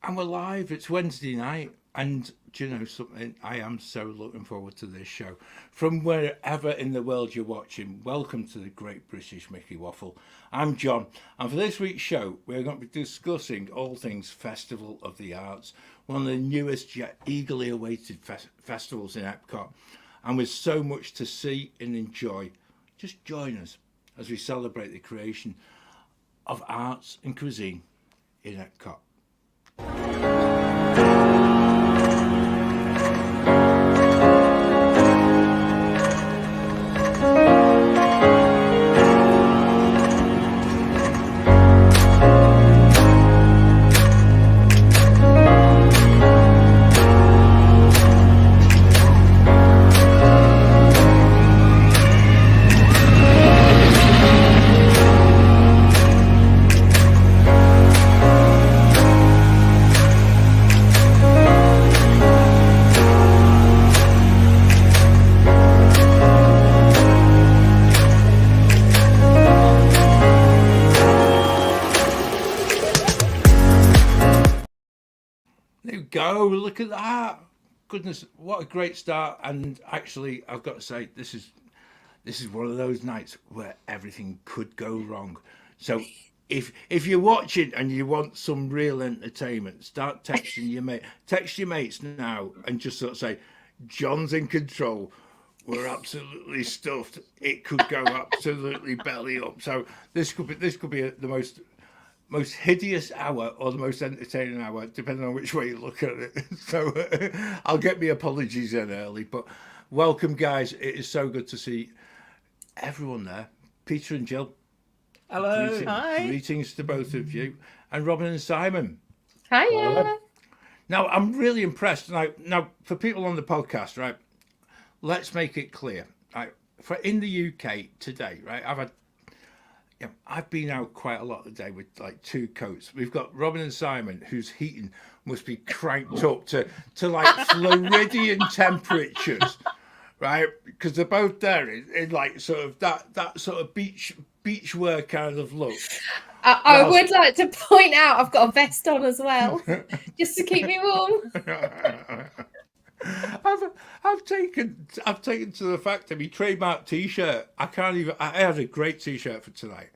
And we're live. It's Wednesday night. And do you know something? I am so looking forward to this show. From wherever in the world you're watching, welcome to the Great British Mickey Waffle. I'm John. And for this week's show, we're going to be discussing all things Festival of the Arts, one of the newest yet eagerly awaited festivals in Epcot. And with so much to see and enjoy, just join us as we celebrate the creation of arts and cuisine in Epcot. Go, look at that. Goodness, what a great start. And actually, I've got to say, this is one of those nights where everything could go wrong. So if you're watching and you want some real entertainment, start texting your mate. Text your mates now and just sort of say, John's in control. We're absolutely stuffed. It could go absolutely belly up. So this could be the most hideous hour or the most entertaining hour, depending on which way you look at it. So I'll get my apologies in early, but welcome, guys. It is so good to see everyone there. Peter and Jill. Hello. Hi. Greetings to both of you. And Robin and Simon. Hiya. Now, I'm really impressed. Now, for people on the podcast, right, let's make it clear. Right, for in the UK today, right, I've been out quite a lot today with like two coats. We've got Robin and Simon, whose heating must be cranked up to like Floridian temperatures, right? Because they're both there in like sort of that sort of beach wear kind of look. I would like to point out I've got a vest on as well, just to keep me warm. I've taken to the fact of my trademark T-shirt. I had a great T-shirt for tonight.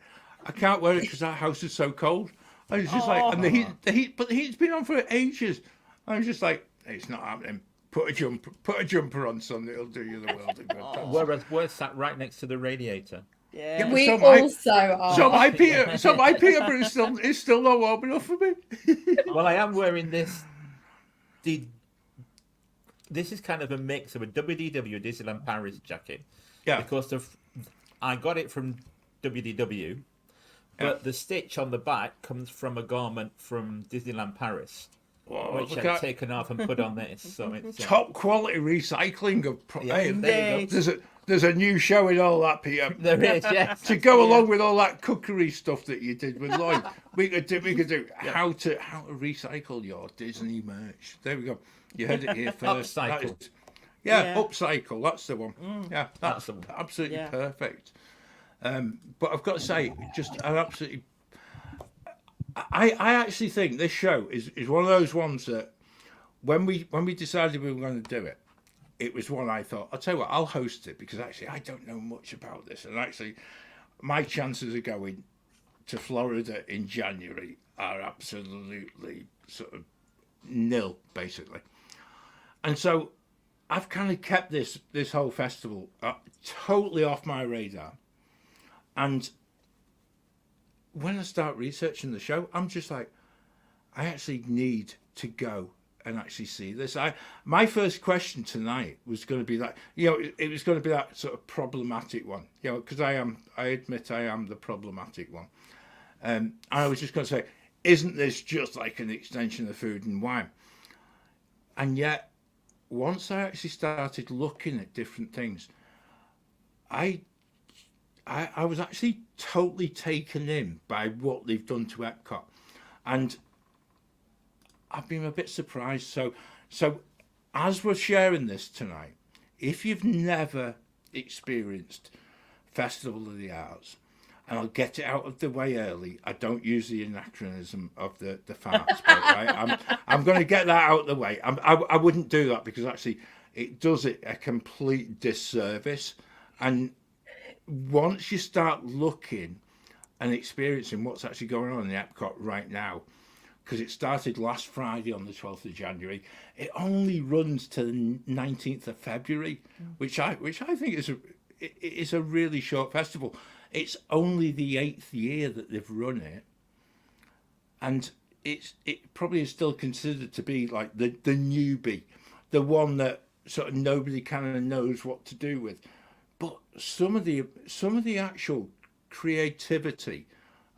I can't wear it because our house is so cold. I was just like, and the heat's been on for ages. I was just like, it's not happening. Put a jumper on, son. It'll do you the world of good. Whereas we're sat right next to the radiator. Yeah, we also are. So my Peterborough is still not warm enough for me. Well, I am wearing this. This is kind of a mix of a WDW Disneyland Paris jacket. Yeah. Because I got it from WDW, but the stitch on the back comes from a garment from Disneyland Paris, which I've taken off and put on this. So it's top quality recycling of. There you go. There's a new show in all that, Peter. There is, yes. To go along with all that cookery stuff that you did with Lloyd, we could do how to recycle your Disney merch. There we go. You heard it here first. Upcycle. Upcycle. That's the one. Yeah, that's the one. Absolutely perfect. But I've got to say, I actually think this show is one of those ones that when we decided we were going to do it, it was one I thought, I'll tell you what, I'll host it because actually I don't know much about this. And actually my chances of going to Florida in January are absolutely sort of nil, basically. And so I've kind of kept this whole festival totally off my radar. And when I start researching the show, I'm just like, I actually need to go and actually see this. My first question tonight was going to be that, it was going to be that sort of problematic one, because I admit I am the problematic one. And I was just going to say, isn't this just like an extension of Food and Wine? And yet, once I actually started looking at different things, I was actually totally taken in by what they've done to Epcot. And I've been a bit surprised. So as we're sharing this tonight, if you've never experienced Festival of the Arts, and I'll get it out of the way early. I don't use the anachronism of the farts bit, right? I'm going to get that out of the way. I wouldn't do that because actually it does it a complete disservice. And once you start looking and experiencing what's actually going on in the Epcot right now, because it started last Friday on the 12th of January, it only runs to the 19th of February, which I think is a really short festival. It's only the 8th year that they've run it, and it probably is still considered to be like the newbie, the one that sort of nobody kind of knows what to do with. But some of the actual creativity,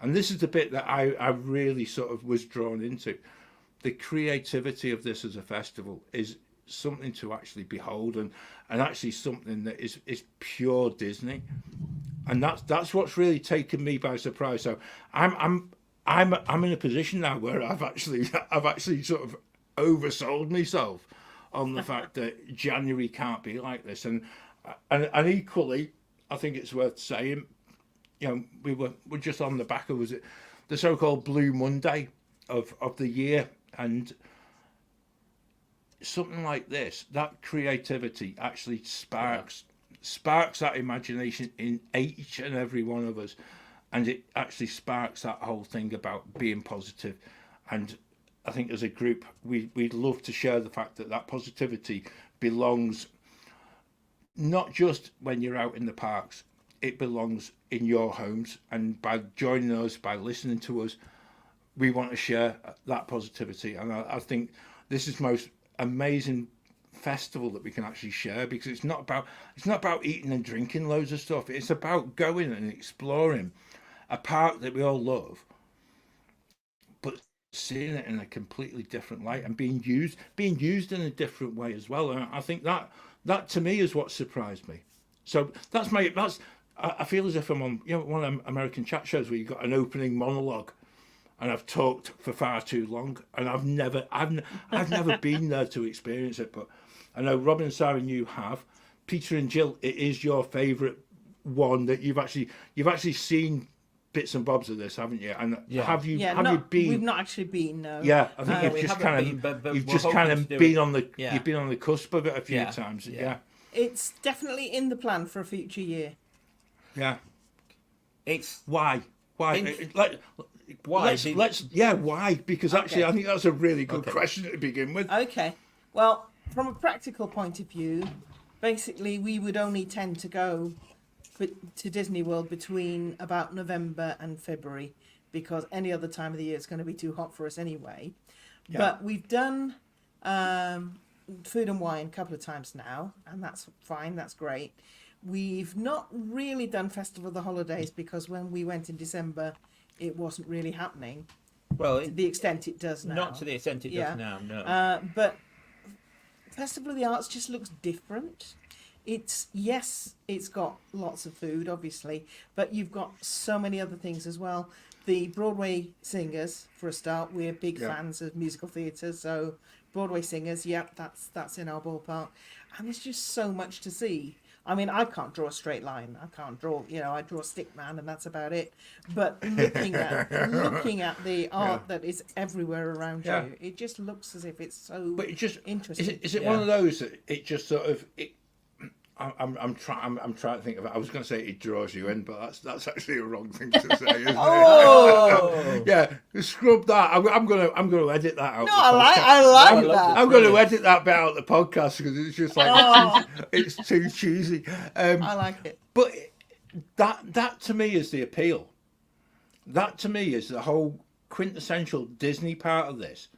and this is the bit that I really sort of was drawn into, the creativity of this as a festival is something to actually behold, and actually something that is pure Disney. And that's what's really taken me by surprise. So I'm in a position now where I've actually sort of oversold myself on the fact that January can't be like this. And equally, I think it's worth saying, we're just on the back of the so-called Blue Monday of the year, and something like this, that creativity actually sparks that imagination in each and every one of us, and it actually sparks that whole thing about being positive. And I think as a group we'd love to share the fact that positivity belongs not just when you're out in the parks, it belongs in your homes. And by joining us, by listening to us, we want to share that positivity. And I think this is the most amazing festival that we can actually share, because it's not about eating and drinking loads of stuff. It's about going and exploring a park that we all love, but seeing it in a completely different light and being used in a different way as well. And I think that to me is what surprised me. So I feel as if I'm on one of them American chat shows where you've got an opening monologue, and I've talked for far too long, and I've never been there to experience it. But I know Robin and Sarah, you have. Peter and Jill, it is your favourite one that you've actually seen bits and bobs of this, haven't you? And have you been? We've not actually been. No. Yeah, I think you've just kind of been on the you've been on the cusp of it a few times. Yeah. It's definitely in the plan for a future year. Yeah. It's why? Why? Why? Because actually, I think that's a really good question to begin with. Okay. Well, from a practical point of view, basically, we would only tend to go to Disney World between about November and February, because any other time of the year is going to be too hot for us anyway. Yeah. But we've done Food and Wine a couple of times now, and that's fine. That's great. We've not really done Festival of the Holidays because when we went in December, it wasn't really happening. Well, to the extent it does now. Not to the extent it does now, no. But Festival of the Arts just looks different. It's got lots of food, obviously, but you've got so many other things as well. The Broadway singers, for a start, we're big fans of musical theatre, so Broadway singers, that's in our ballpark. And there's just so much to see. I mean, I can't draw a straight line. I can't draw, I draw a stick man and that's about it. But looking at the art that is everywhere around you, it just looks as if it's so interesting. Is it one of those that it just sort of... I'm trying to think of it. I was going to say it draws you in, but that's actually a wrong thing to say, isn't it? Yeah, scrub that. I'm going to edit that out. No, I like that. I'm going to edit that bit out of the podcast because it's just like it's too cheesy. I like it. But that to me is the appeal. That to me is the whole quintessential Disney part of this.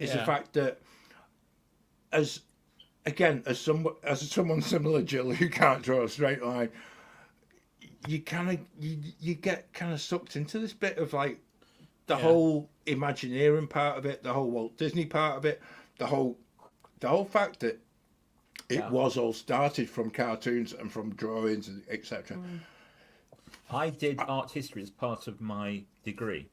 Is the fact that as someone similar, Jill, who can't draw a straight line, you get kind of sucked into this bit of like the whole Imagineering part of it, the whole Walt Disney part of it, the whole fact that it was all started from cartoons and from drawings, etc. I did art history as part of my degree.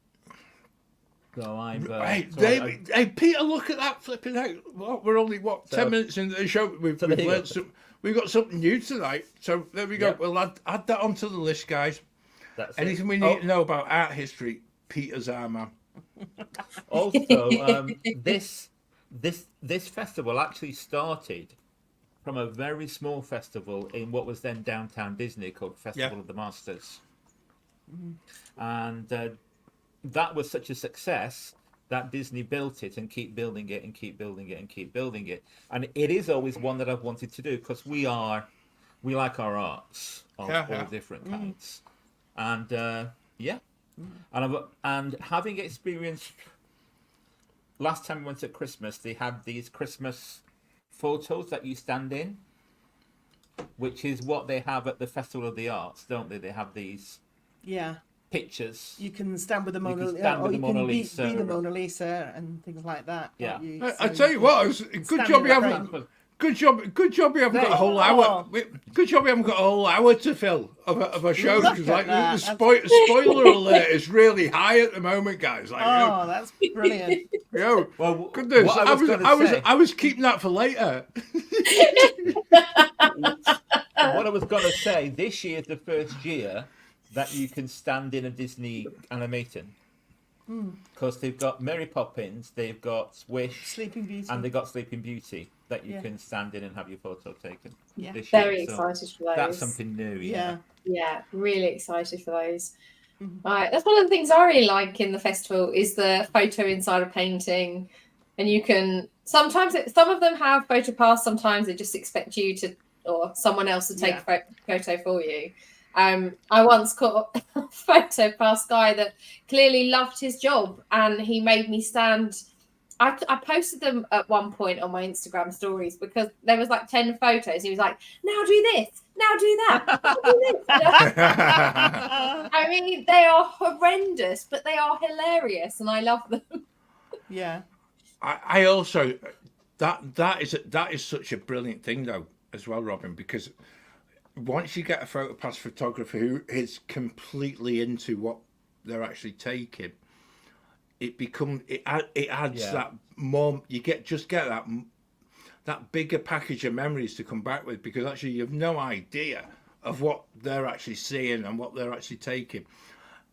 So I've hey Peter, look at that flipping out. We're only 10 minutes into the show. We've learned we've got something new tonight. So there we go. We'll add that onto the list, guys. That's it. Anything we need to know about art history, Peter's our man. Also, this festival actually started from a very small festival in what was then downtown Disney called Festival of the Masters, and that was such a success that Disney built it and keep building it and keep building it and keep building it. And it is always one that I've wanted to do because we like our arts of all different kinds, and and having experienced. Last time we went at Christmas, they had these Christmas photos that you stand in, which is what they have at the Festival of the Arts, don't they? They have these pictures. You can stand with the Mona Lisa, or you can be the Mona Lisa and things like that. Yeah. I tell you what, good job you haven't. Good job we haven't got a whole hour. Good job we haven't got a whole hour to fill of a show because the spoiler alert is really high at the moment, guys. Like, that's brilliant. Well, goodness, I was keeping that for later. What I was going to say, this year is the first year that you can stand in a Disney animating. Because they've got Mary Poppins, they've got Wish, Sleeping Beauty, and they've got Sleeping Beauty that you can stand in and have your photo taken. Yeah, this year. very excited for those. That's something new. Yeah, really excited for those. Right, that's one of the things I really like in the festival is the photo inside a painting, and you can sometimes some of them have photo pass, sometimes they just expect you to or someone else to take a photo for you. I once caught a photo pass guy that clearly loved his job, and he made me stand. I posted them at one point on my Instagram stories because there was like 10 photos. He was like, now do this, now do that, now do this. I mean, they are horrendous, but they are hilarious, and I love them. Yeah. I also that is such a brilliant thing though as well, Robin, because once you get a photo pass photographer who is completely into what they're actually taking, it adds that more. You get that bigger package of memories to come back with, because actually you have no idea of what they're actually seeing and what they're actually taking.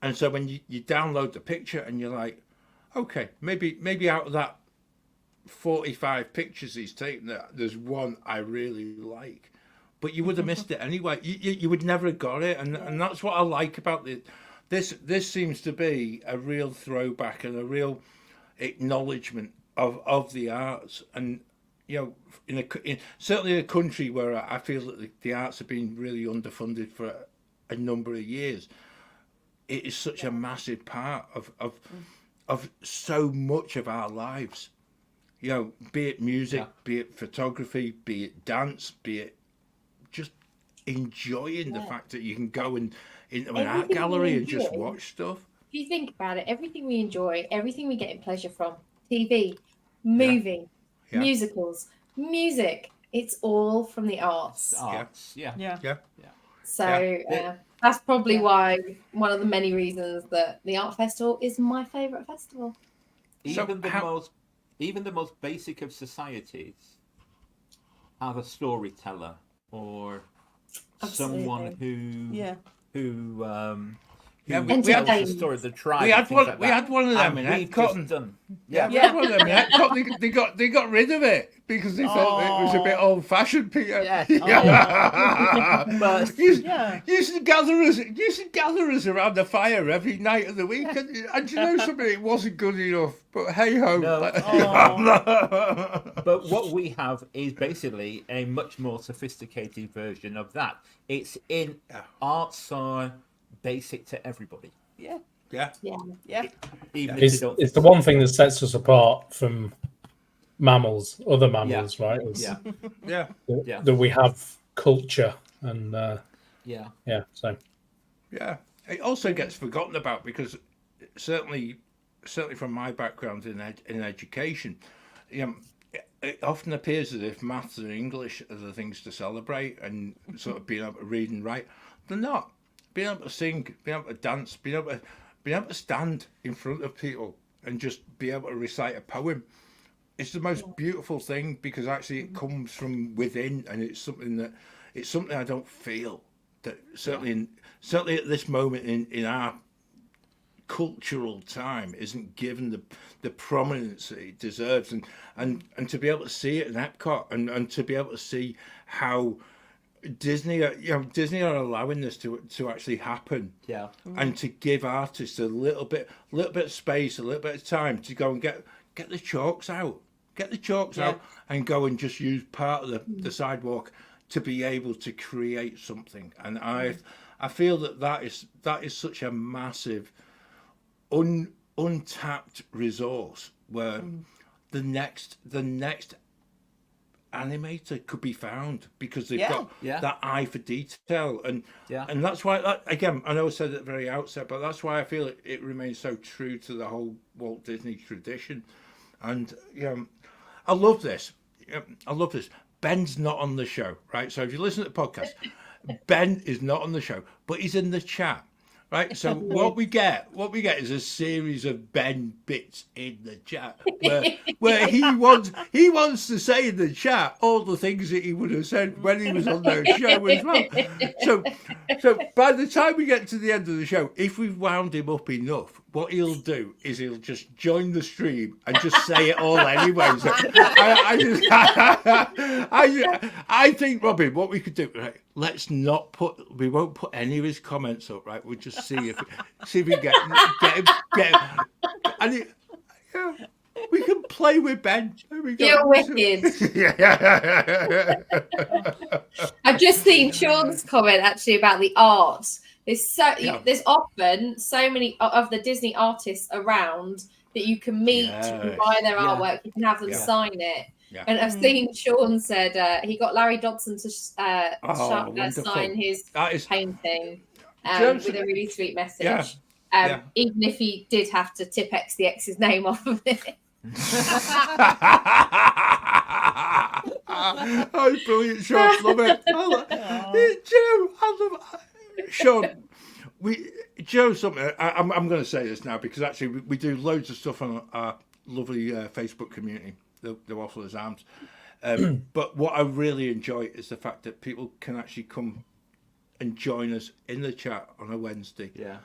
And so when you download the picture and you're like, okay, maybe out of that 45 pictures he's taken, there's one I really like. But you would have missed it anyway. You would never have got it, and that's what I like about it. This seems to be a real throwback and a real acknowledgement of the arts, and certainly in a country where I feel that the arts have been really underfunded for a number of years. It is such a massive part of so much of our lives. Be it music, be it photography, be it dance, be it just enjoying the fact that you can go into an art gallery and just watch stuff. If you think about it, everything we enjoy, everything we get pleasure from, TV, moving, musicals, music, it's all from the arts. So that's probably why one of the many reasons that the art festival is my favourite festival. Even the most basic of societies have a storyteller or someone who we had the story of the tribe. We had one of them in Epcot. We had one of them in Epcot. They got rid of it because they thought it was a bit old-fashioned, Peter. But used to gather us around the fire every night of the week, and you know something, it wasn't good enough. But hey ho. But what we have is basically a much more sophisticated version of that. It's in arts are basic to everybody. Yeah. Even it's the one thing that sets us apart from other mammals, right? That we have culture and it also gets forgotten about because certainly from my background in education, it often appears as if maths and English are the things to celebrate and sort of being able to read and write. They're not. Being able to sing, being able to dance, being able to stand in front of people and just be able to recite a poem, it's the most beautiful thing because actually it comes from within, and it's something I don't feel that certainly at this moment in our cultural time isn't given the prominence it deserves, and to be able to see it in Epcot, and to be able to see how Disney are allowing this to actually happen, and to give artists a little bit of space, a little bit of time to go and get the chalks out, and go and just use part of the sidewalk to be able to create something. And I feel that is such a massive untapped resource where the next animator could be found, because they've got that eye for detail, and that's why again, I know I said at the very outset, but that's why I feel it remains so true to the whole Walt Disney tradition. And I love this. Ben's not on the show, right? So if you listen to the podcast, Ben is not on the show, but he's in the chat. Right, so what we get is a series of Ben bits in the chat where he wants to say in the chat all the things that he would have said when he was on the show as well. So by the time we get to the end of the show, if we've wound him up enough, what he'll do is he'll just join the stream and just say it all anyway. So I think, Robin, what we could do, right? We won't put any of his comments up, right? We'll just see if we get him. And we can play with Ben. There we go. You're wicked. I've just seen Sean's comment actually about the art. There's often so many of the Disney artists around that you can meet, you can buy their artwork, you can have them sign it. Yeah. And I've seen Sean said he got Larry Dodson to sign his painting with a really sweet message. Even if he did have to tip XDX's name off of it. Oh, brilliant, Sean. Love it. Joe, I love it. Sean, Joe, something. I'm going to say this now, because actually we do loads of stuff on our lovely Facebook community, the Wafflers Arms. But what I really enjoy is the fact that people can actually come and join us in the chat on a Wednesday. Yeah.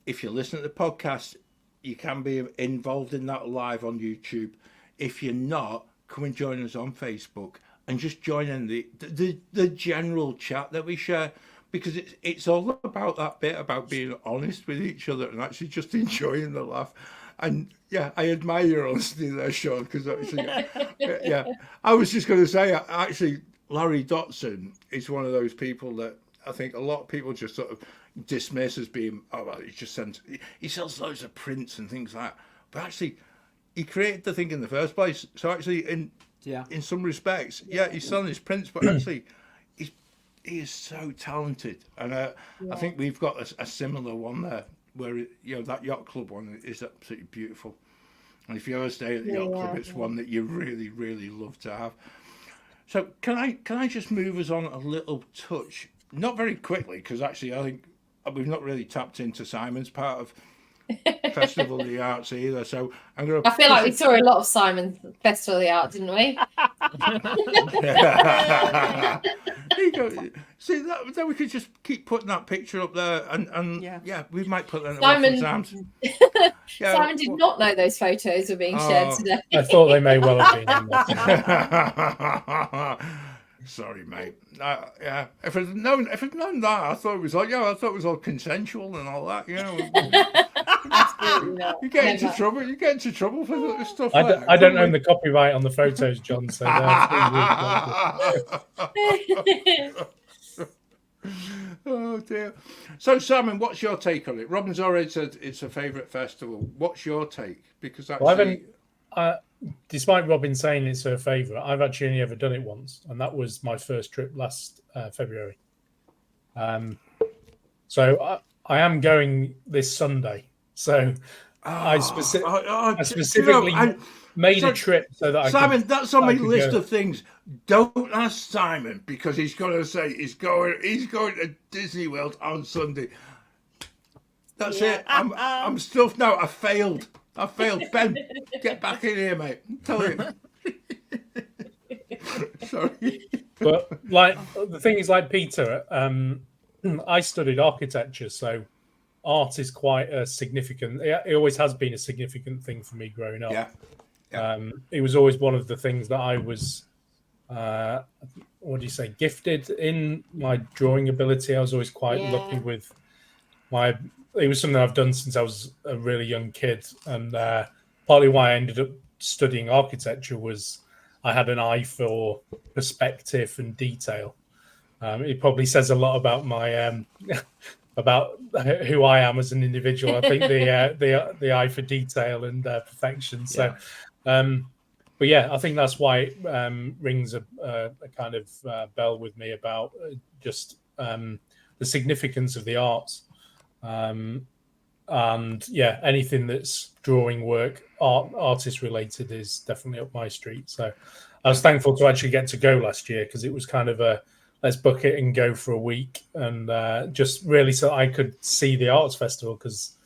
If you listen to the podcast, you can be involved in that live on YouTube. If you're not, come and join us on Facebook and just join in the general chat that we share, because it's all about that bit about being honest with each other and actually just enjoying the laugh. And I admire your honesty there, Sean, because actually, I was just going to say, actually, Larry Dodson is one of those people that I think a lot of people just sort of dismiss as being, he sells loads of prints and things like that. But actually, he created the thing in the first place. So actually, in some respects, he's selling his prints, but actually, he is so talented. And I think we've got a similar one there, where that yacht club one is absolutely beautiful. And if you ever stay at the yacht club, it's one that you really, really love to have. So can I just move us on a little touch? Not very quickly, because actually I think we've not really tapped into Simon's part of Festival of the Arts either. So I feel like we saw a lot of Simon's Festival of the Arts, didn't we? There you go. See, then we could just keep putting that picture up there, and we might put that in Sam's. Simon did not know those photos were being shared today. I thought they may well have been. Sorry, mate. If I'd known that, I thought it was all consensual and all that. Absolutely not. You get into trouble. You get into trouble for this stuff. I don't own the copyright on the photos, John. So oh dear. So, Simon, what's your take on it? Robin's already said it's a favourite festival. What's your take? Because actually, despite Robin saying it's her favourite, I've actually only ever done it once, and that was my first trip last February. So I am going this Sunday. So I specifically made a trip so that Simon, that's on my list of things. Don't ask Simon, because he's going to say he's going to Disney World on Sunday. That's it. I'm stuffed now. I failed. Ben, get back in here, mate. Tell him. Sorry. But the thing is, like Peter, I studied architecture, so art is quite a significant. It always has been a significant thing for me growing up. It was always one of the things that I was, what do you say, gifted in my drawing ability. I was always quite lucky with my. It was something I've done since I was a really young kid, and partly why I ended up studying architecture was I had an eye for perspective and detail. It probably says a lot about my about who I am as an individual. I think the eye for detail and perfection. So, but yeah, I think that's why it rings a kind of bell with me about just the significance of the arts. And yeah, anything that's drawing work, artist related is definitely up my street. So I was thankful to actually get to go last year because it was kind of a let's book it and go for a week, and just really so I could see the arts festival because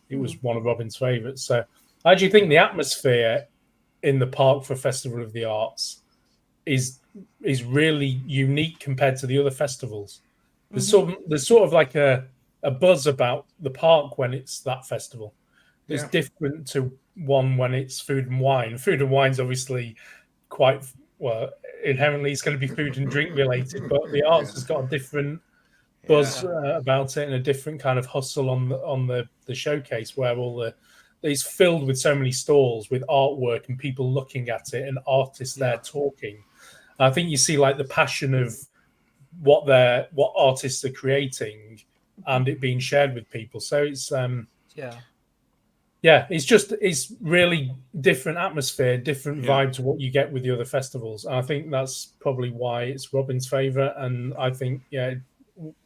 it was one of Robin's favourites. So I actually think the atmosphere in the park for Festival of the Arts is really unique compared to the other festivals. There's sort of like a buzz about the park when it's that festival. It's different to one when it's food and wine. Food and wine's obviously quite inherently it's going to be food and drink related, but the arts has got a different buzz about it and a different kind of hustle on the showcase where it's filled with so many stalls with artwork and people looking at it and artists there talking. And I think you see like the passion of what artists are creating and it being shared with people. So it's it's really different atmosphere, different vibe to what you get with the other festivals. And I think that's probably why it's Robin's favorite. And I think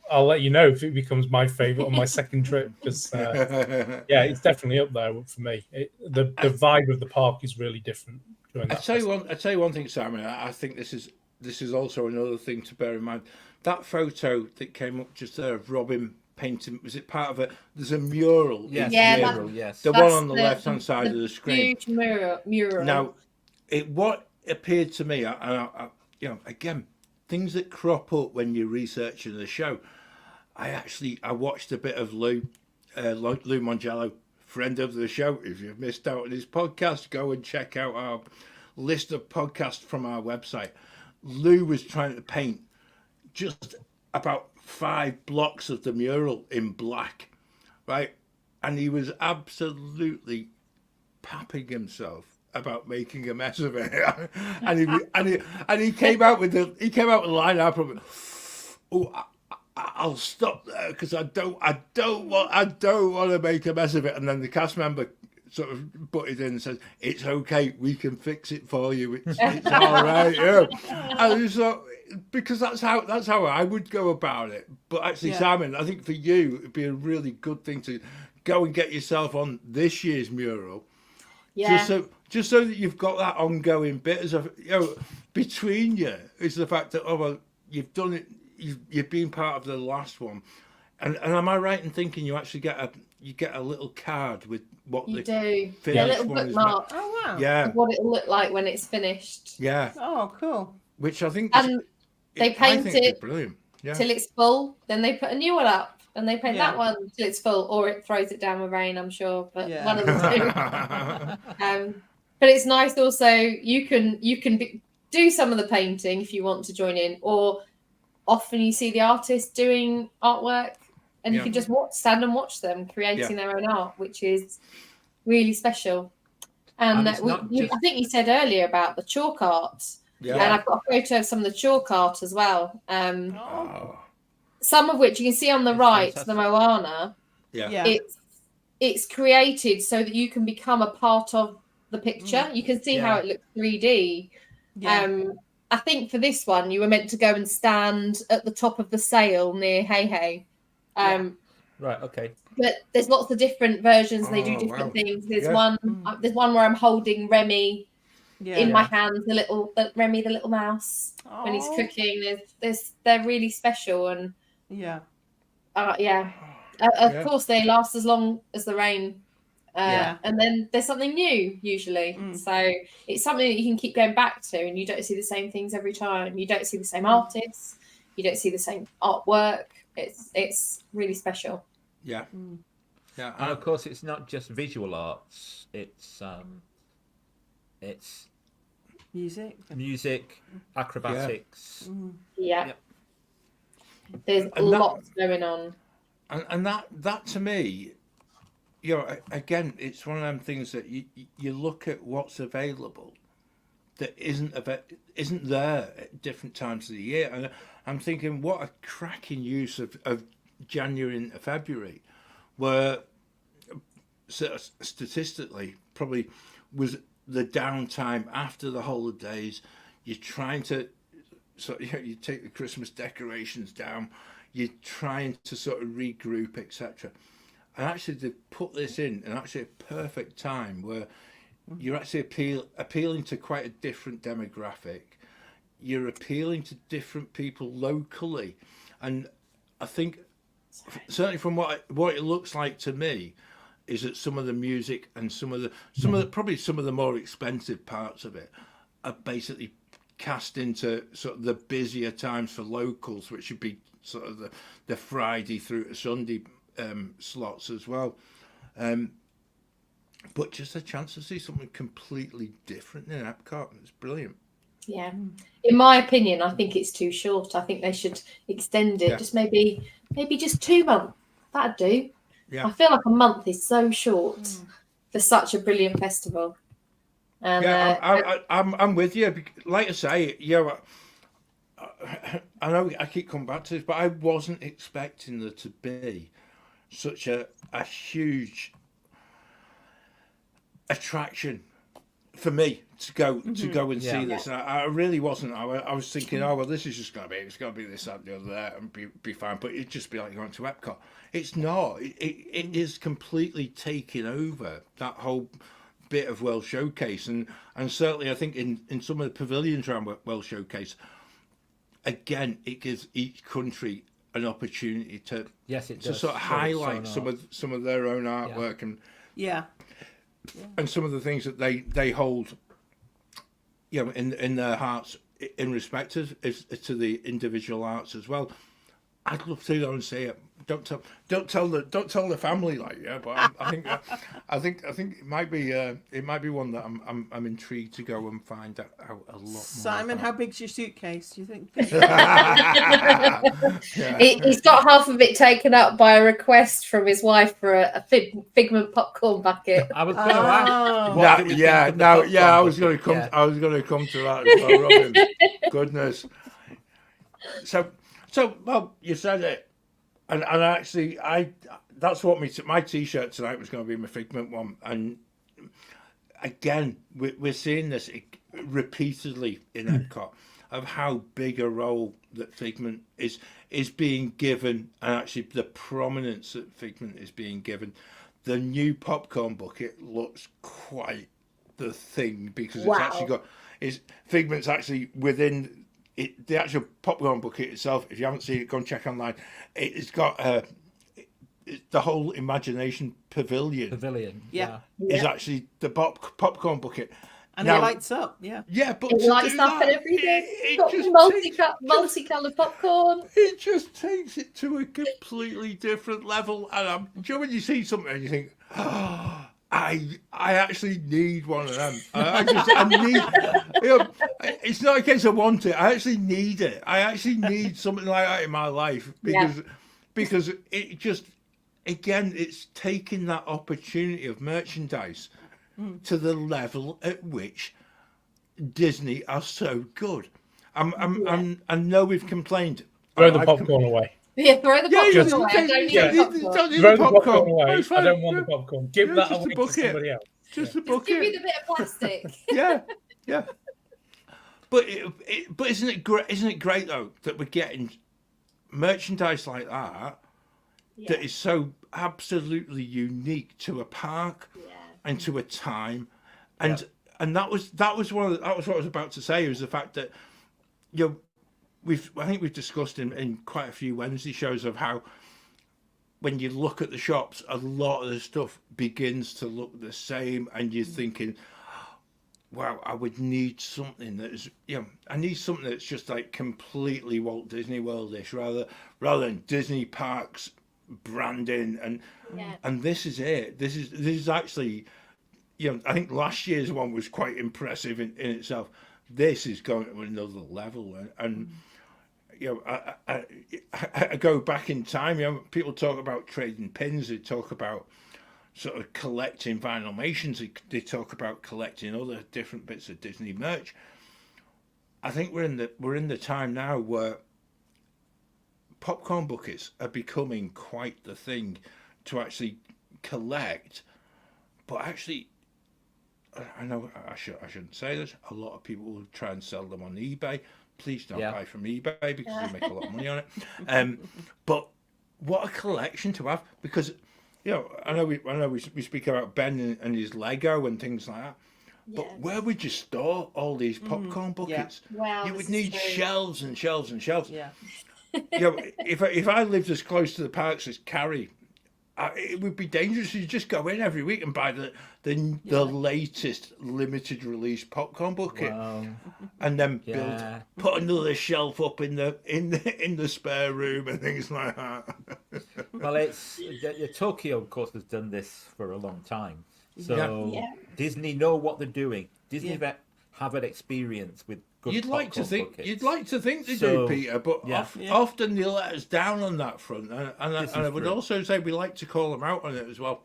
I'll let you know if it becomes my favorite on my second trip because it's definitely up there for me. The vibe of the park is really different. I tell you one thing, Simon. I think this is also another thing to bear in mind. That photo that came up just there of Robin painting, was it part of it? There's a mural. Yes, mural, yes. The one on the left-hand side of the screen. Huge mural. Now, what appeared to me, I again, things that crop up when you're researching the show. I watched a bit of Lou Mongello, friend of the show. If you've missed out on his podcast, go and check out our list of podcasts from our website. Lou was trying to paint just about 5 blocks of the mural in black, right? And he was absolutely papping himself about making a mess of it. and he came out with the line out from it. I'll stop there because I don't want to make a mess of it. And then the cast member sort of butted in and says, "It's okay, we can fix it for you. It's all right." And so, because that's how I would go about it. But actually, Simon, I think for you it'd be a really good thing to go and get yourself on this year's mural. Yeah. Just so that you've got that ongoing bit as between you is the fact that you've done it. You've been part of the last one, and am I right in thinking you actually get a little card with what you do? A little bookmark. Oh wow! Yeah, what it'll look like when it's finished. Yeah. Oh, cool. Which I think they paint it brilliant. Yeah. Till it's full. Then they put a new one up, and they paint that one till it's full, or it throws it down with rain. I'm sure, but one of the two. But it's nice also. You can do some of the painting if you want to join in, or often you see the artists doing artwork and you can just stand and watch them creating their own art, which is really special. And I think you said earlier about the chalk art. Yeah. And I've got a photo of some of the chalk art as well. Some of which you can see on the right, fantastic. The Moana. Yeah. It's created so that you can become a part of the picture. You can see how it looks 3D. Yeah. I think for this one, you were meant to go and stand at the top of the sail near Hey Hey. Right. Okay. But there's lots of different versions. They do different things. There's one where I'm holding Remy in my hands. Remy, the little mouse, when he's cooking. They're really special and of course they last as long as the rain. And then there's something new usually. So it's something that you can keep going back to, and you don't see the same things every time. You don't see the same artists. You don't see the same artwork. It's really special. Yeah. Yeah. And of course, it's not just visual arts. It's music, acrobatics. Yeah. Yep. There's lots going on. And that to me, again, it's one of them things that you look at what's available that isn't there at different times of the year, and I'm thinking, what a cracking use of January into February, where statistically probably was the downtime after the holidays. You're trying to you take the Christmas decorations down, you're trying to sort of regroup, etc. And actually they put this in actually a perfect time where you're actually appealing to quite a different demographic. You're appealing to different people locally, and I think certainly from what it looks like to me is that some of the music and some of the more expensive parts of it are basically cast into sort of the busier times for locals, which should be sort of the Friday through to Sunday slots as well. But just a chance to see something completely different in Epcot. It's brilliant. Yeah. In my opinion, I think it's too short. I think they should extend it. Just maybe just 2 months. That'd do. Yeah. I feel like a month is so short for such a brilliant festival. And, I'm with you. Like I say, I know I keep coming back to this, but I wasn't expecting there to be such a huge attraction for me to go and see this. I really wasn't. I was thinking, oh well, this is just going to be this, that, the other, there, and be fine. But it'd just be like going to Epcot. It's not. It is completely taking over that whole bit of World Showcase, and certainly I think in some of the pavilions around World Showcase, again, it gives each country an opportunity to sort of highlight some of their own artwork and some of the things that they hold, in their hearts in respect to the individual arts as well. I'd love to go and see it. Don't tell the family, but I think it might be one that I'm intrigued to go and find out a lot more. Simon, how big's your suitcase? Do you think? He's got half of it taken up by a request from his wife for a Figment popcorn bucket. I was going to ask. I was going to come. Yeah. I was going to come to that as well, Robin. Goodness. So well, you said it, and actually, that's what my T-shirt tonight was going to be, my Figment one, and again, we're seeing this repeatedly in Epcot of how big a role that Figment is being given, and actually the prominence that Figment is being given. The new popcorn bucket looks quite the thing because it's actually Figment's actually within. The actual popcorn bucket itself, if you haven't seen it, go and check online. It's got the whole Imagination Pavilion. Is actually the popcorn bucket. And now, it lights up, but it lights up and everything. It's got multicolored popcorn. It just takes it to a completely different level. And when you see something and you think, oh, I actually need one of them. I need. It's not a case I want it. I actually need it. I actually need something like that in my life because it just, again, it's taking that opportunity of merchandise to the level at which Disney are so good. I know we've complained. Throw the popcorn away. Yeah, throw the popcorn away. Throw the popcorn away. I don't want the popcorn. Give that away to somebody else. Just a bucket. Give me the bit of plastic. Yeah. But isn't it great? Isn't it great though that we're getting merchandise like that that is so absolutely unique to a park and to a time, and that was what I was about to say, was the fact that I think we've discussed in quite a few Wednesday shows of how when you look at the shops, a lot of the stuff begins to look the same, and you're thinking, wow, I would need something that is, I need something that's just like completely Walt Disney World-ish, rather than Disney parks branding, and this is it. This is actually, I think last year's one was quite impressive in itself. This is going to another level, and I go back in time. People talk about trading pins. They talk about sort of collecting Vinylmations. They talk about collecting other different bits of Disney merch. I think we're in the time now where popcorn buckets are becoming quite the thing to actually collect. But actually, I know I shouldn't say this. A lot of people will try and sell them on eBay. Please don't buy from eBay because they make a lot of money on it. But what a collection to have, because I know we speak about Ben and his Lego and things like that. But where would you store all these popcorn buckets? Yeah. Wow, you would need shelves and shelves and shelves. Yeah. If I lived as close to the parks as Carrie, it would be dangerous. You just go in every week and buy the latest limited release popcorn bucket, and then put another shelf up in the spare room and things like that. Well, it's Tokyo, of course, has done this for a long time. So Disney know what they're doing. Disney have an experience with good You'd like to think they So, do, Peter, but often they let us down on that front, and I would also say we like to call them out on it as well.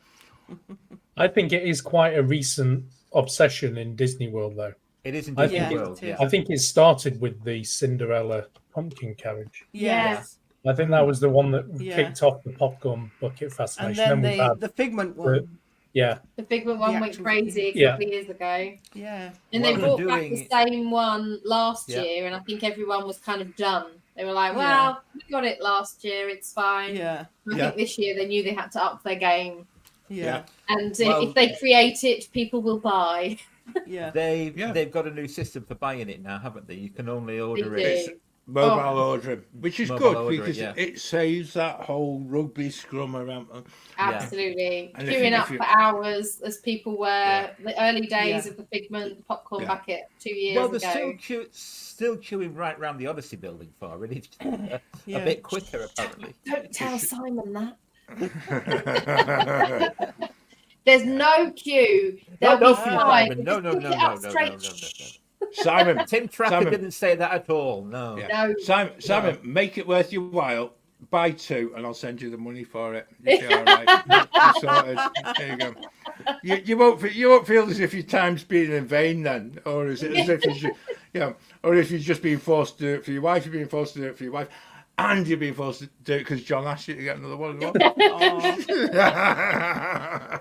I think it is quite a recent obsession in Disney World, though. It is in Disney World. I think it started with the Cinderella pumpkin carriage. Yes. I think that was the one that kicked off the popcorn bucket fascination. And then the Figment one. The Figment one went crazy a couple of years ago. Yeah. And they brought back the same one last year, and I think everyone was kind of done. They were like, well, we got it last year, it's fine. Yeah. I think this year they knew they had to up their game. Yeah. And if they create it, people will buy. Yeah. They've got a new system for buying it now, haven't they? You can only order it. Mobile ordering, which is good because it saves that whole rugby scrum around. Absolutely. Queuing up for hours as people were the early days of the Figment, the popcorn bucket 2 years ago. Well, they're still queuing right around the Odyssey building for it. It's a bit quicker, apparently. Don't tell Simon that. There's no queue. No, No. Simon, Tim Tracker didn't say that at all. No. No. Simon, make it worth your while. Buy 2, and I'll send you the money for it. You'll be all right. You're sorted. There you go. You won't feel as if your time's been in vain then, or is it as if or if you're just being forced to do it for your wife. You're being forced to do it for your wife, and you're being forced to do it because John asked you to get another one as well.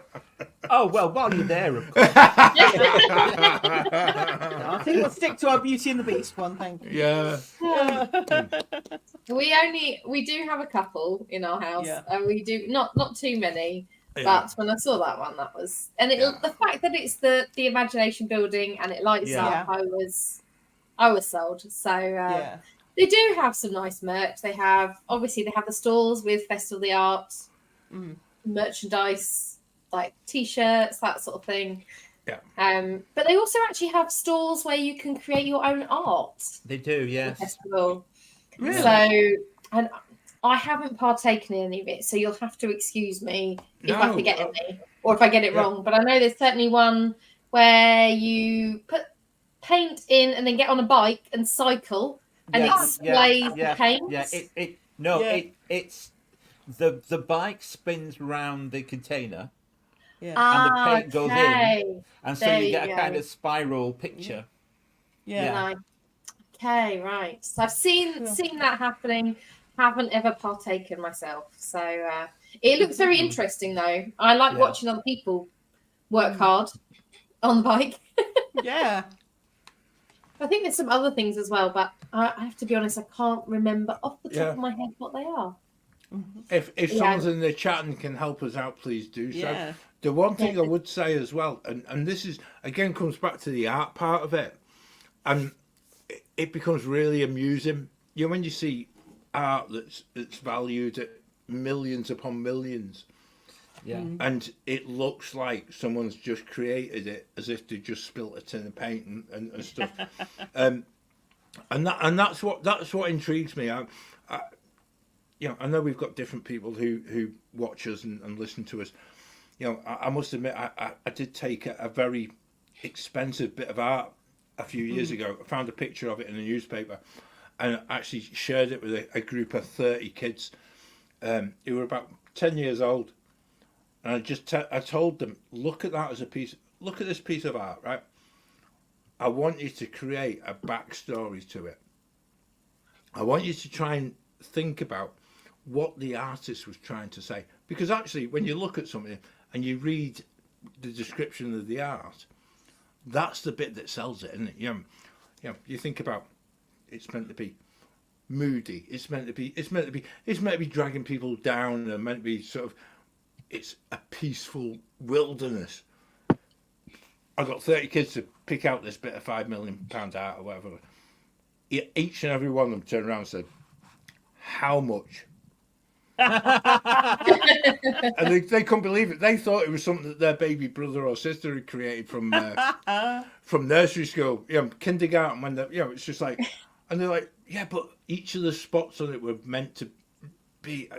Oh, well, while you're there, of course. I think we'll stick to our Beauty and the Beast one, thank you. Yeah. We do have a couple in our house, and we do not too many. But when I saw that one, that was, and the fact that it's the imagination building and it lights up, I was sold. So they do have some nice merch. They have the stalls with Festival of the Arts, merchandise, like T-shirts, that sort of thing. But they also actually have stores where you can create your own art. They do, yes. Festival. Really? So, and I haven't partaken in any of it, so you'll have to excuse me if I forget any or if I get it wrong. But I know there's certainly one where you put paint in and then get on a bike and cycle, and it sprays the paint. It's the bike spins round the container. Yeah. And the paint goes in, and so you get a kind of spiral picture. Yeah. Okay, right. So I've seen that happening. Haven't ever partaken myself. So it looks very interesting, though. I like watching other people work hard on the bike. Yeah. I think there's some other things as well, but I have to be honest, I can't remember off the top of my head what they are. If someone's in the chat and can help us out, please do so. Yeah. The one thing I would say as well, and this is again comes back to the art part of it, and it becomes really amusing. When you see art that's valued at millions upon millions, Yeah. And it looks like someone's just created it as if they just spilt a tin of paint and stuff. And that's what intrigues me. I know we've got different people who watch us and listen to us. I must admit, I did take a very expensive bit of art a few years ago. I found a picture of it in a newspaper and actually shared it with a group of 30 kids who were about 10 years old. And I told them, look at this piece of art, right? I want you to create a backstory to it. I want you to try and think about what the artist was trying to say. Because actually, when you look at something and you read the description of the art, that's the bit that sells it, isn't it? You think about, it's meant to be moody. It's meant to be dragging people down, and meant to be sort of, it's a peaceful wilderness. I got 30 kids to pick out this bit of £5 million art or whatever. Each and every one of them turned around and said, "How much?" And they couldn't believe it. They thought it was something that their baby brother or sister had created from nursery school, kindergarten. When it's just like, and they're like, "Yeah, but each of the spots on it were meant to be."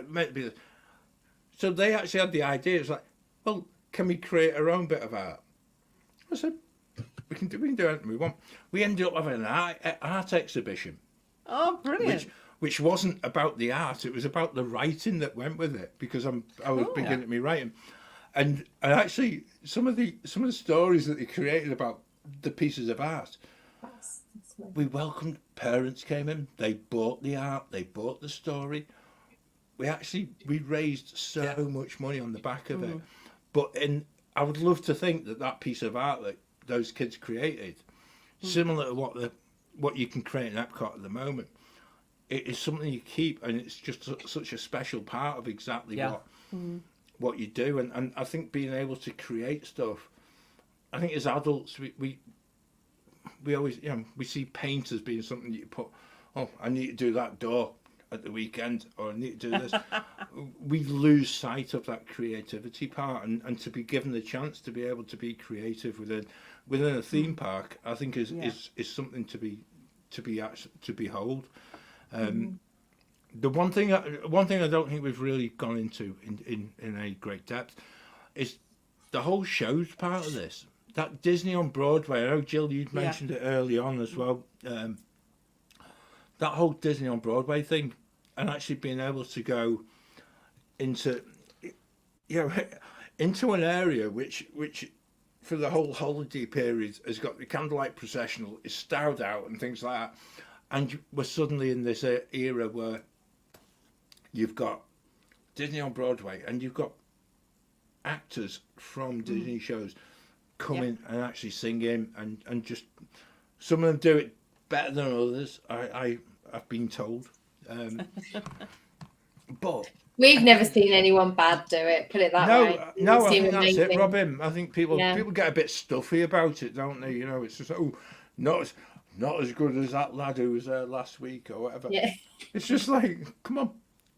So they actually had the idea. It's like, well, can we create our own bit of art? I said, we can do anything we want. We ended up having an art exhibition. Oh, brilliant! Which wasn't about the art; it was about the writing that went with it. Because I was beginning at me writing, and actually some of the stories that they created about the pieces of art. We welcomed parents came in. They bought the art. They bought the story. We raised so much money on the back of it. But I would love to think that piece of art that those kids created, similar to what you can create in Epcot at the moment, it is something you keep, and it's just such a special part of exactly what you do. And I think being able to create stuff, I think as adults we always we see paint as being something you put. Oh, I need to do that door at the weekend, or I need to do this. We lose sight of that creativity part, and to be given the chance to be able to be creative within a theme park, I think is something to behold. The one thing I don't think we've really gone into in any great depth is the whole shows part of this. That Disney on Broadway. I know Jill, you'd mentioned it early on as well. That whole Disney on Broadway thing, and actually being able to go into an area which for the whole holiday period has got the candlelight processional, is styled out and things like that, and we're suddenly in this era where you've got Disney on Broadway and you've got actors from Disney shows coming and actually singing, and just some of them do it better than others. I've been told, but we've never seen anyone bad do it. Put it that way. No, I think that's it, Robin. I think people get a bit stuffy about it, don't they? It's just not as good as that lad who was there last week or whatever. Yeah. It's just like, come on,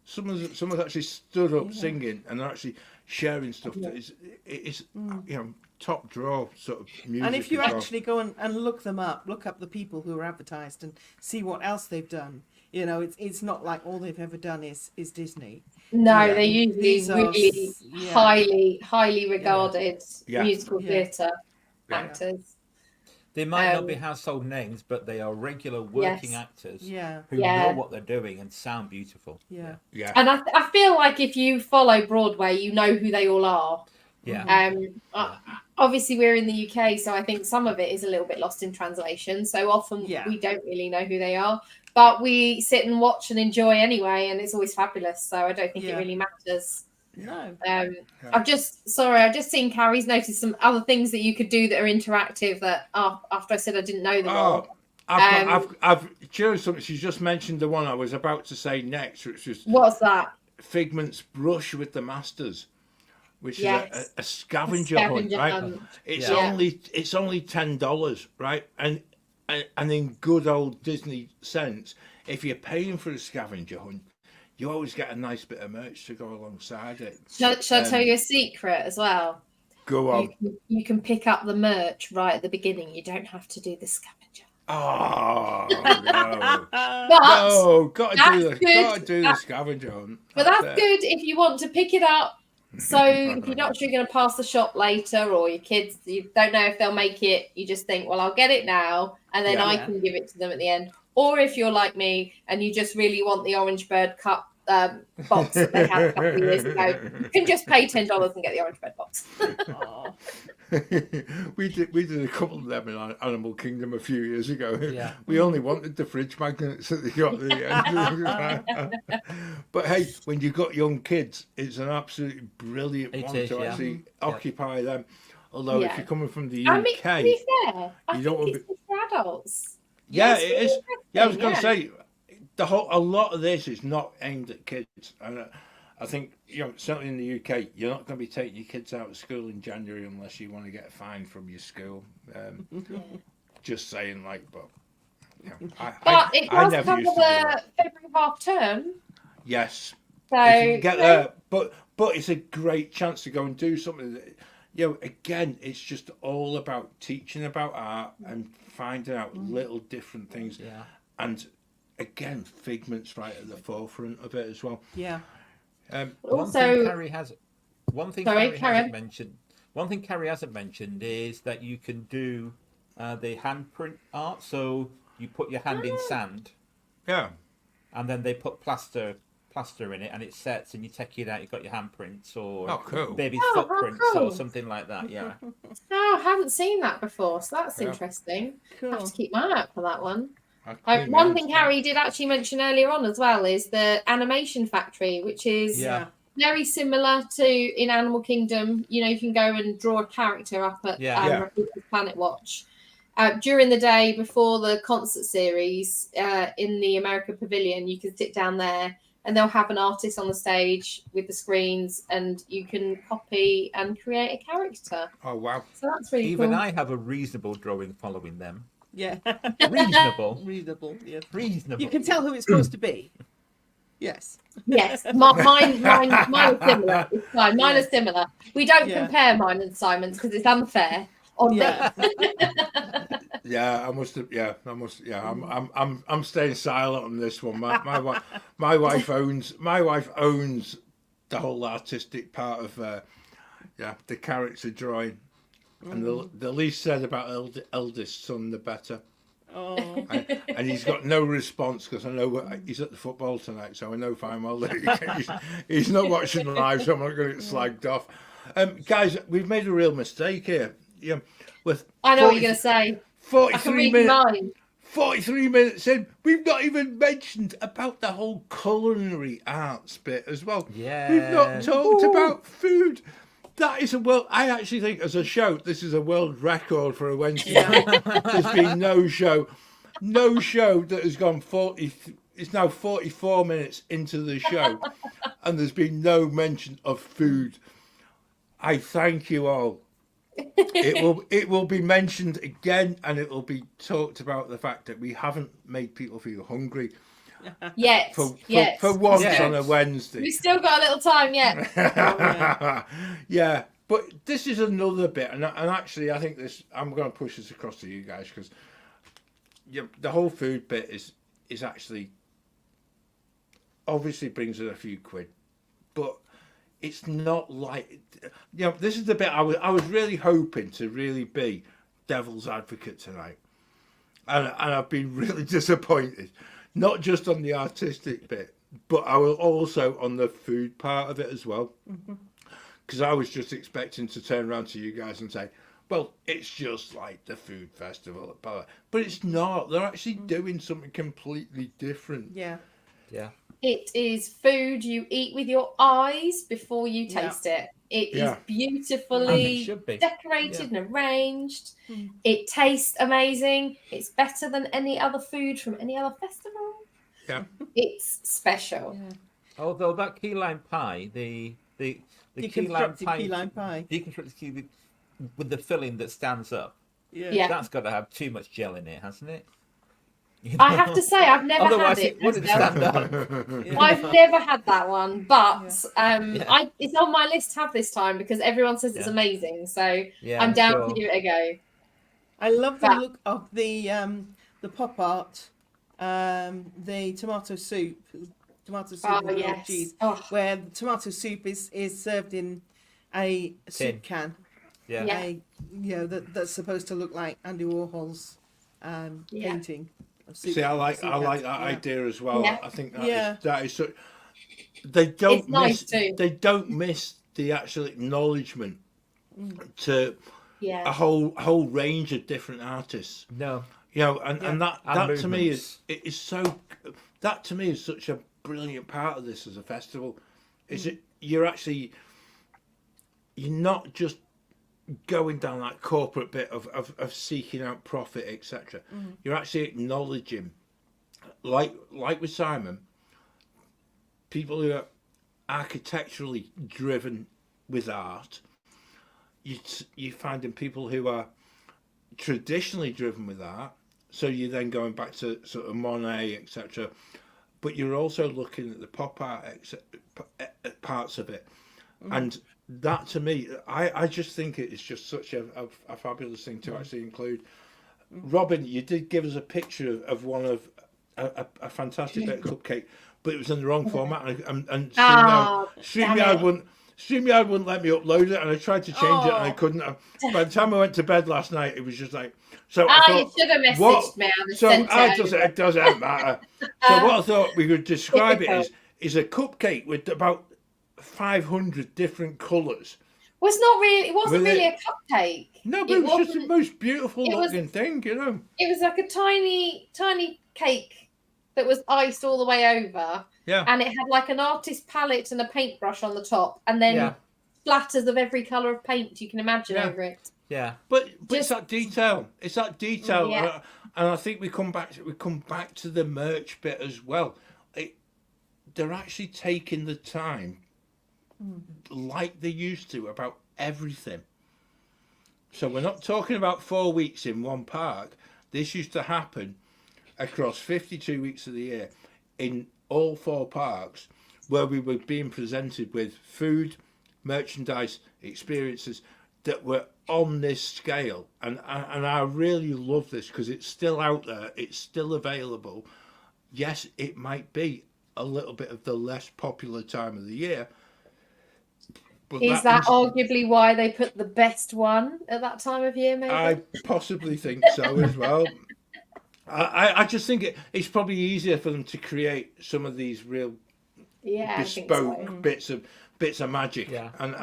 someone's actually stood up singing, and they're actually sharing stuff that is top draw sort of music. And if you actually go and look up the people who are advertised and see what else they've done, it's not like all they've ever done is Disney. No, they're usually really highly regarded musical theatre actors. They might not be household names, but they are regular working actors who know what they're doing and sound beautiful. Yeah. And I feel like if you follow Broadway, you know who they all are. Yeah. Obviously, we're in the UK, so I think some of it is a little bit lost in translation. So often we don't really know who they are, but we sit and watch and enjoy anyway, and it's always fabulous. So I don't think it really matters. No. I've just seen Carrie's noticed some other things that you could do that are interactive. That after I said I didn't know them all. I've something. She's just mentioned the one I was about to say next, which was what's that? Figment's brush with the masters, which is a scavenger hunt, right? It's only $10, right? And in good old Disney sense, if you're paying for a scavenger hunt, you always get a nice bit of merch to go alongside it. Shall I tell you a secret as well? Go on. You can pick up the merch right at the beginning. You don't have to do the scavenger. Oh no! But No, gotta that's do the good. scavenger hunt. But that's good if you want to pick it up. So if you're not sure you're going to pass the shop later, or your kids, you don't know if they'll make it, you just think, well, I'll get it now, and then I can give it to them at the end. Or if you're like me and you just really want the Orange Bird Cup box that they had a couple of years ago, you can just pay $10 and get the Orange Bird box. we did a couple of them in Animal Kingdom a few years ago. Yeah. We only wanted the fridge magnets that they got at the end. But hey, when you've got young kids, it's an absolutely brilliant one to actually occupy them. Although if you're coming from the UK, I mean, to be fair, I you don't want think it's for adults. Yeah, it is. Yeah, I was going to say a lot of this is not aimed at kids, and I think certainly in the UK, you're not going to be taking your kids out of school in January unless you want to get a fine from your school. Just saying, but it does cover the February half term. Yes, so if you can get there, but it's a great chance to go and do something that, again, it's just all about teaching about art and finding out little different things. Yeah. And again, Figment's right at the forefront of it as well. Yeah. One thing Carrie hasn't mentioned is that you can do the handprint art. So you put your hand in sand. Yeah. And then they put plaster in it, and it sets, and you take it out. You've got your handprints or baby's footprints or something like that. Yeah. Oh, I haven't seen that before, so that's interesting. Cool. I have to keep my eye out for that one. One thing Harry did actually mention earlier on as well is the animation factory, which is very similar to in Animal Kingdom. You can go and draw a character up at Planet Watch. During the day before the concert series in the America Pavilion, you can sit down there and they'll have an artist on the stage with the screens, and you can copy and create a character. Oh, wow. So that's really Even cool. I have a reasonable drawing following them. Yeah. Reasonable. Yes. Reasonable. You can tell who it's supposed to be. Yes. Yes. Mine are similar. It's fine. Mine are similar. We don't compare mine and Simon's because it's unfair. Yeah, I must. Yeah, I'm staying silent on this one. My wife owns the whole artistic part of the character drawing, and the least said about eldest son, the better. Oh. And he's got no response because I know he's at the football tonight, so I know fine well that he's not watching live, so I'm not going to get slagged off. Guys, we've made a real mistake here. I know what you're going to say. 43 minutes in, we've not even mentioned about the whole culinary arts bit as well. Yeah. We've not talked about food. That is I actually think as a show, this is a world record for a Wednesday night. There's been no show that has gone 40. It's now 44 minutes into the show, and there's been no mention of food. I thank you all. It will be mentioned again, and it will be talked about the fact that we haven't made people feel hungry yet. For once on a Wednesday. We've still got a little time yet. Yeah, but this is another bit, and actually, I think I'm going to push this across to you guys because the whole food bit is actually obviously brings in a few quid, but it's not like this is the bit I was really hoping to really be devil's advocate tonight, and I've been really disappointed, not just on the artistic bit, but I was also on the food part of it as well, because I was just expecting to turn around to you guys and say, well, it's just like the food festival at Bella, but it's not. They're actually doing something completely different. Yeah. It is food you eat with your eyes before you taste it. It is beautifully decorated and arranged. It tastes amazing. It's better than any other food from any other festival. Yeah. It's special. Yeah. Although that key lime pie, the deconstructed key lime pie, deconstructed key with the filling that stands up. Yeah. That's got to have too much gel in it, hasn't it? I have to say, I've never Otherwise, had it wouldn't stand up. I've never had that one, but Yeah. it's on my list to have this time because everyone says it's Yeah. amazing. So Yeah, I'm down sure. to give it a go. I love the But- look of the pop art, the tomato soup Oh, with yes. cheese, Oh. where the tomato soup is served in a soup can. Yeah. Yeah. That's supposed to look like Andy Warhol's Yeah. painting. Of soup, See, I like soup that cans. Yeah. idea as well. Yeah. I think Yeah. that is so. They don't It's nice miss. too. They don't miss the actual acknowledgement to Yeah. a whole range of different artists. No. And that And to me movements. is so. That to me is such a brilliant part of this as a festival. Is it you're not just going down that corporate bit of seeking out profit, etc. You're actually acknowledging, like with Simon, people who are architecturally driven with art. You finding people who are traditionally driven with art, so you're then going back to sort of Monet, etc. But you're also looking at the pop art parts of it, and that to me, I just think it is just such a fabulous thing to actually include. Robin, you did give us a picture of one of a fantastic bit of cupcake, but it was in the wrong format, and StreamYard wouldn't let me upload it, and I tried to change it, and I couldn't. By the time I went to bed last night, it was just like. So I thought, you should have messaged me. it doesn't matter. So what I thought we could describe it is a cupcake with about 500 different colours. Well, it's not really. It wasn't With really it- a cupcake. No, but it was just the most beautiful it was- looking thing, you know. It was like a tiny cake that was iced all the way over, Yeah. and it had like an artist palette and a paintbrush on the top, and then Yeah. splatters of every colour of paint you can imagine Yeah. over it. Yeah. But it's Just- that detail. It's that detail, Yeah. and I think we come back to the merch bit as well. They're actually taking the time, like they used to, about everything. So we're not talking about 4 weeks in one park. This used to happen across 52 weeks of the year in all 4 parks, where we were being presented with food, merchandise, experiences that were on this scale, and I really love this because it's still out there, it's still available. Yes, it might be a little bit of the less popular time of the year, but Is that arguably why they put the best one at that time of year? Maybe. I possibly think so as well. I just think it's probably easier for them to create some of these real yeah, I think bespoke so. bits of magic, Yeah. and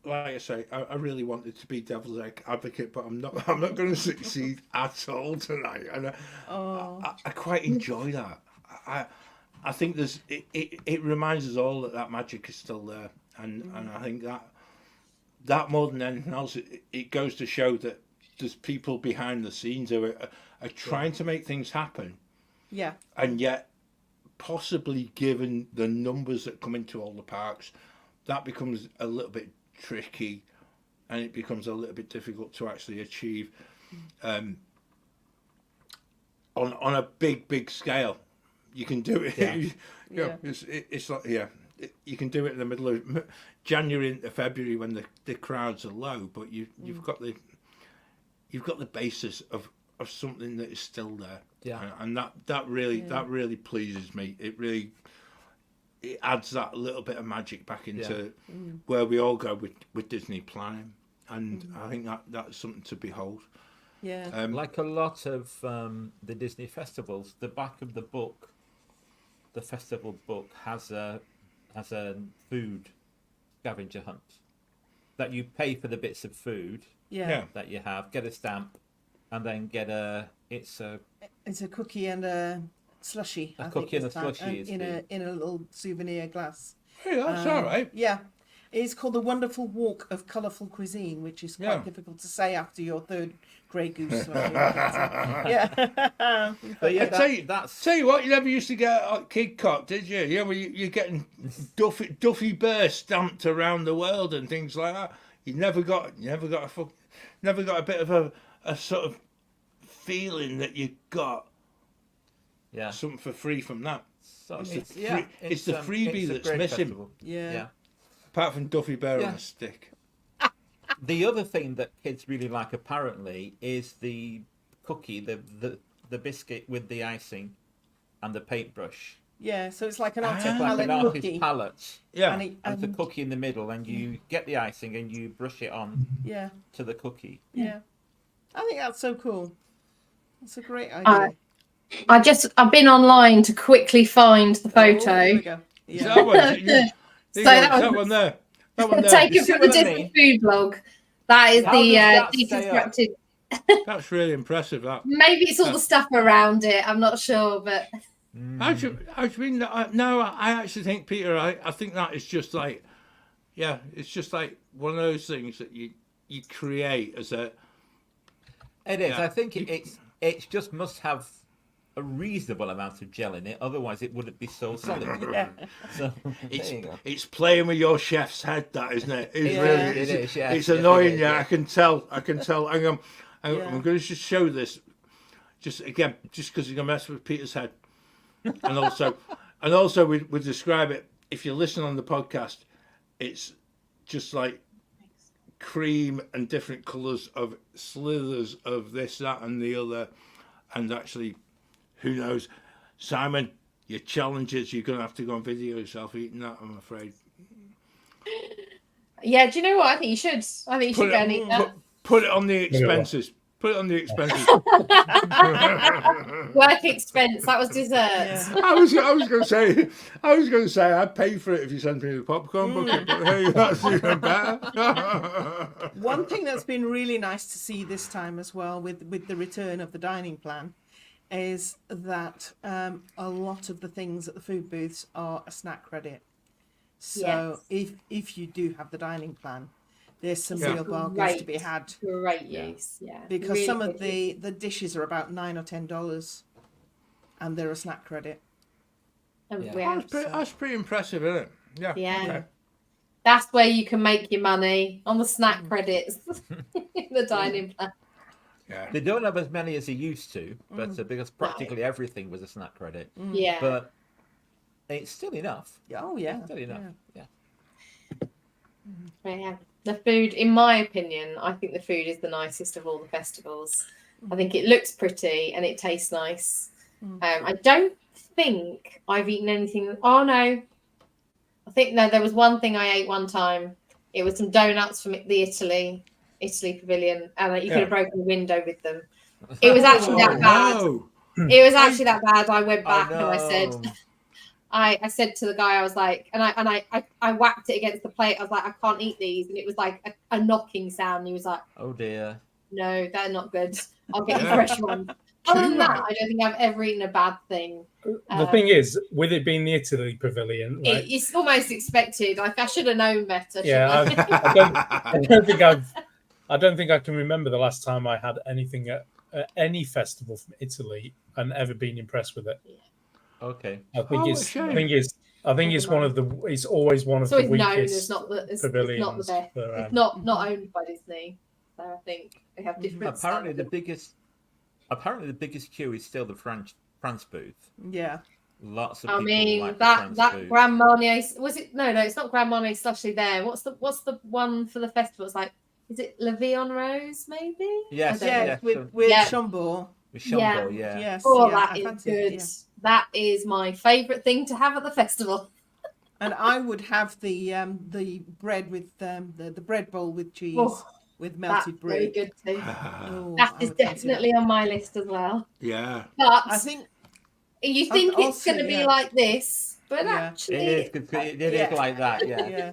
like I say, I really wanted to be devil's advocate, but I'm not going to succeed at all tonight, and I quite enjoy that. I think it reminds us all that magic is still there, and I think that more than anything else, it goes to show that there's people behind the scenes who are trying to make things happen, Yeah. and yet possibly given the numbers that come into all the parks, that becomes a little bit tricky, and it becomes a little bit difficult to actually achieve on a big scale. You can do it. Yeah. It's like you can do it in the middle of January into February when the crowds are low, but you've got the basis of something that is still there. Yeah. And that really pleases me. It adds that little bit of magic back into where we all go with Disney planning, and I think that's something to behold. Yeah. Like a lot of the Disney festivals, the back of the book, the festival book, has a food scavenger hunt that you pay for the bits of food Yeah. that you have, get a stamp, and then get it's a cookie and a slushy. A I cookie think and a this time, slushy is in the- a little souvenir glass. Hey, that's all right. Yeah. It's called the Wonderful Walk of Colourful Cuisine, which is quite Yeah. difficult to say after your third Grey Goose. Yeah. But yeah, Tell you what, you never used to get at Kid Cot, did you? Yeah, well, you're getting Duffy Bear stamped around the world and things like that. You never got a bit of a sort of feeling that you got something for free from that. So It's the freebie it's a that's great missing. festival. Yeah. Apart from Duffy Bear on a stick. The other thing that kids really like, apparently, is the cookie, the biscuit with the icing and the paintbrush. Yeah, so it's like an It's artist like an palette artist cookie. palette. Yeah. And the cookie in the middle, and you get the icing and you brush it on to the cookie. Yeah. I think that's so cool. That's a great idea. I've been online to quickly find the photo. There we go. Is Yeah. that one? So that one there. That one there. Taken from the Disney food blog. That is How does that the stay up? deconstructed. That's really impressive. That. Maybe it's all the stuff around it. I'm not sure, but How do you mean? No, I actually think, Peter. I think that is just like, it's just like one of those things that you create as a. It is. Yeah. I think it just must have a reasonable amount of gel in it, otherwise it wouldn't be so solid. So there you go. It's playing with your chef's head, that isn't it? It's Yeah. really. It is, yeah. It's Yes, annoying. it is, Yeah, yeah. I can tell. Hang on. I'm Yeah. going to just show this. Just because you're going to mess with Peter's head, and also we describe it. If you listen on the podcast, it's just like cream and different colours of slithers of this, that, and the other, and actually, who knows, Simon, your challenges, you're going to have to go and video yourself eating that, I'm afraid. yeah. Do you know what? I think you should. I think you should go and eat that. Put it on the expenses. Put it on the expenses. Work expense. That was dessert. Yeah. I was going to say I'd pay for it if you sent me the popcorn bucket, but hey, that's even better. One thing that's been really nice to see this time as well with the return of the dining plan is that a lot of the things at the food booths are a snack credit. So if you do have the dining plan, there's some real bargains to be had. Great use, yeah. Because really some of the dishes are about $9 or $10, and they're a snack credit. That's pretty impressive, isn't it? Yeah. Yeah. Okay. That's where you can make your money, on the snack credits in the dining plan. Yeah. They don't have as many as they used to, but because practically everything was a snack credit. Yeah. But it's still enough. Oh yeah. Still enough. Yeah. Yeah. The food, in my opinion, I think the food is the nicest of all the festivals. I think it looks pretty and it tastes nice. I don't think I've eaten anything. Oh no, there was one thing I ate one time. It was some donuts from the Italy pavilion, and you could have broken the window with them. It was actually that bad. No. It was actually that bad. I went back Oh, and I said. no. I said to the guy, I was like, and I whacked it against the plate. I was like, I can't eat these, and it was like a knocking sound. And he was like, Oh dear. no, they're not good. I'll get you fresh ones. Other than that, I don't think I've ever eaten a bad thing. The thing is, with it being the Italy pavilion, right? It's almost expected. Like I should have known better. Yeah, shouldn't I? I don't think I can remember the last time I had anything at any festival from Italy and ever been impressed with it. Okay. I think a shame. it's one of the. It's always one of So the it's known weakest as not the pavilions. not the best. for, It's not owned by Disney. So I think they have different. Apparently standards. the biggest queue is still the France booth. Yeah. Lots of I people mean like the that France booth. Grand Marnier was it? No, it's not Grand Marnier Slushly there. What's the one for the festival? It's like, is it La Vie en Rose maybe? Yes, I don't know. yeah. With Yeah. Chambord. With Chambord, yeah. Yes. Oh, yeah, that I is fancy it, good. yeah. That is my favourite thing to have at the festival. And I would have the bread with the bread bowl with cheese with That's melted very bread. good too. Oh, That I is would fancy definitely on my list as well. Yeah. But I think you think it's also, going to be yeah. like this, but Yeah. actually, It is like that, yeah. yeah.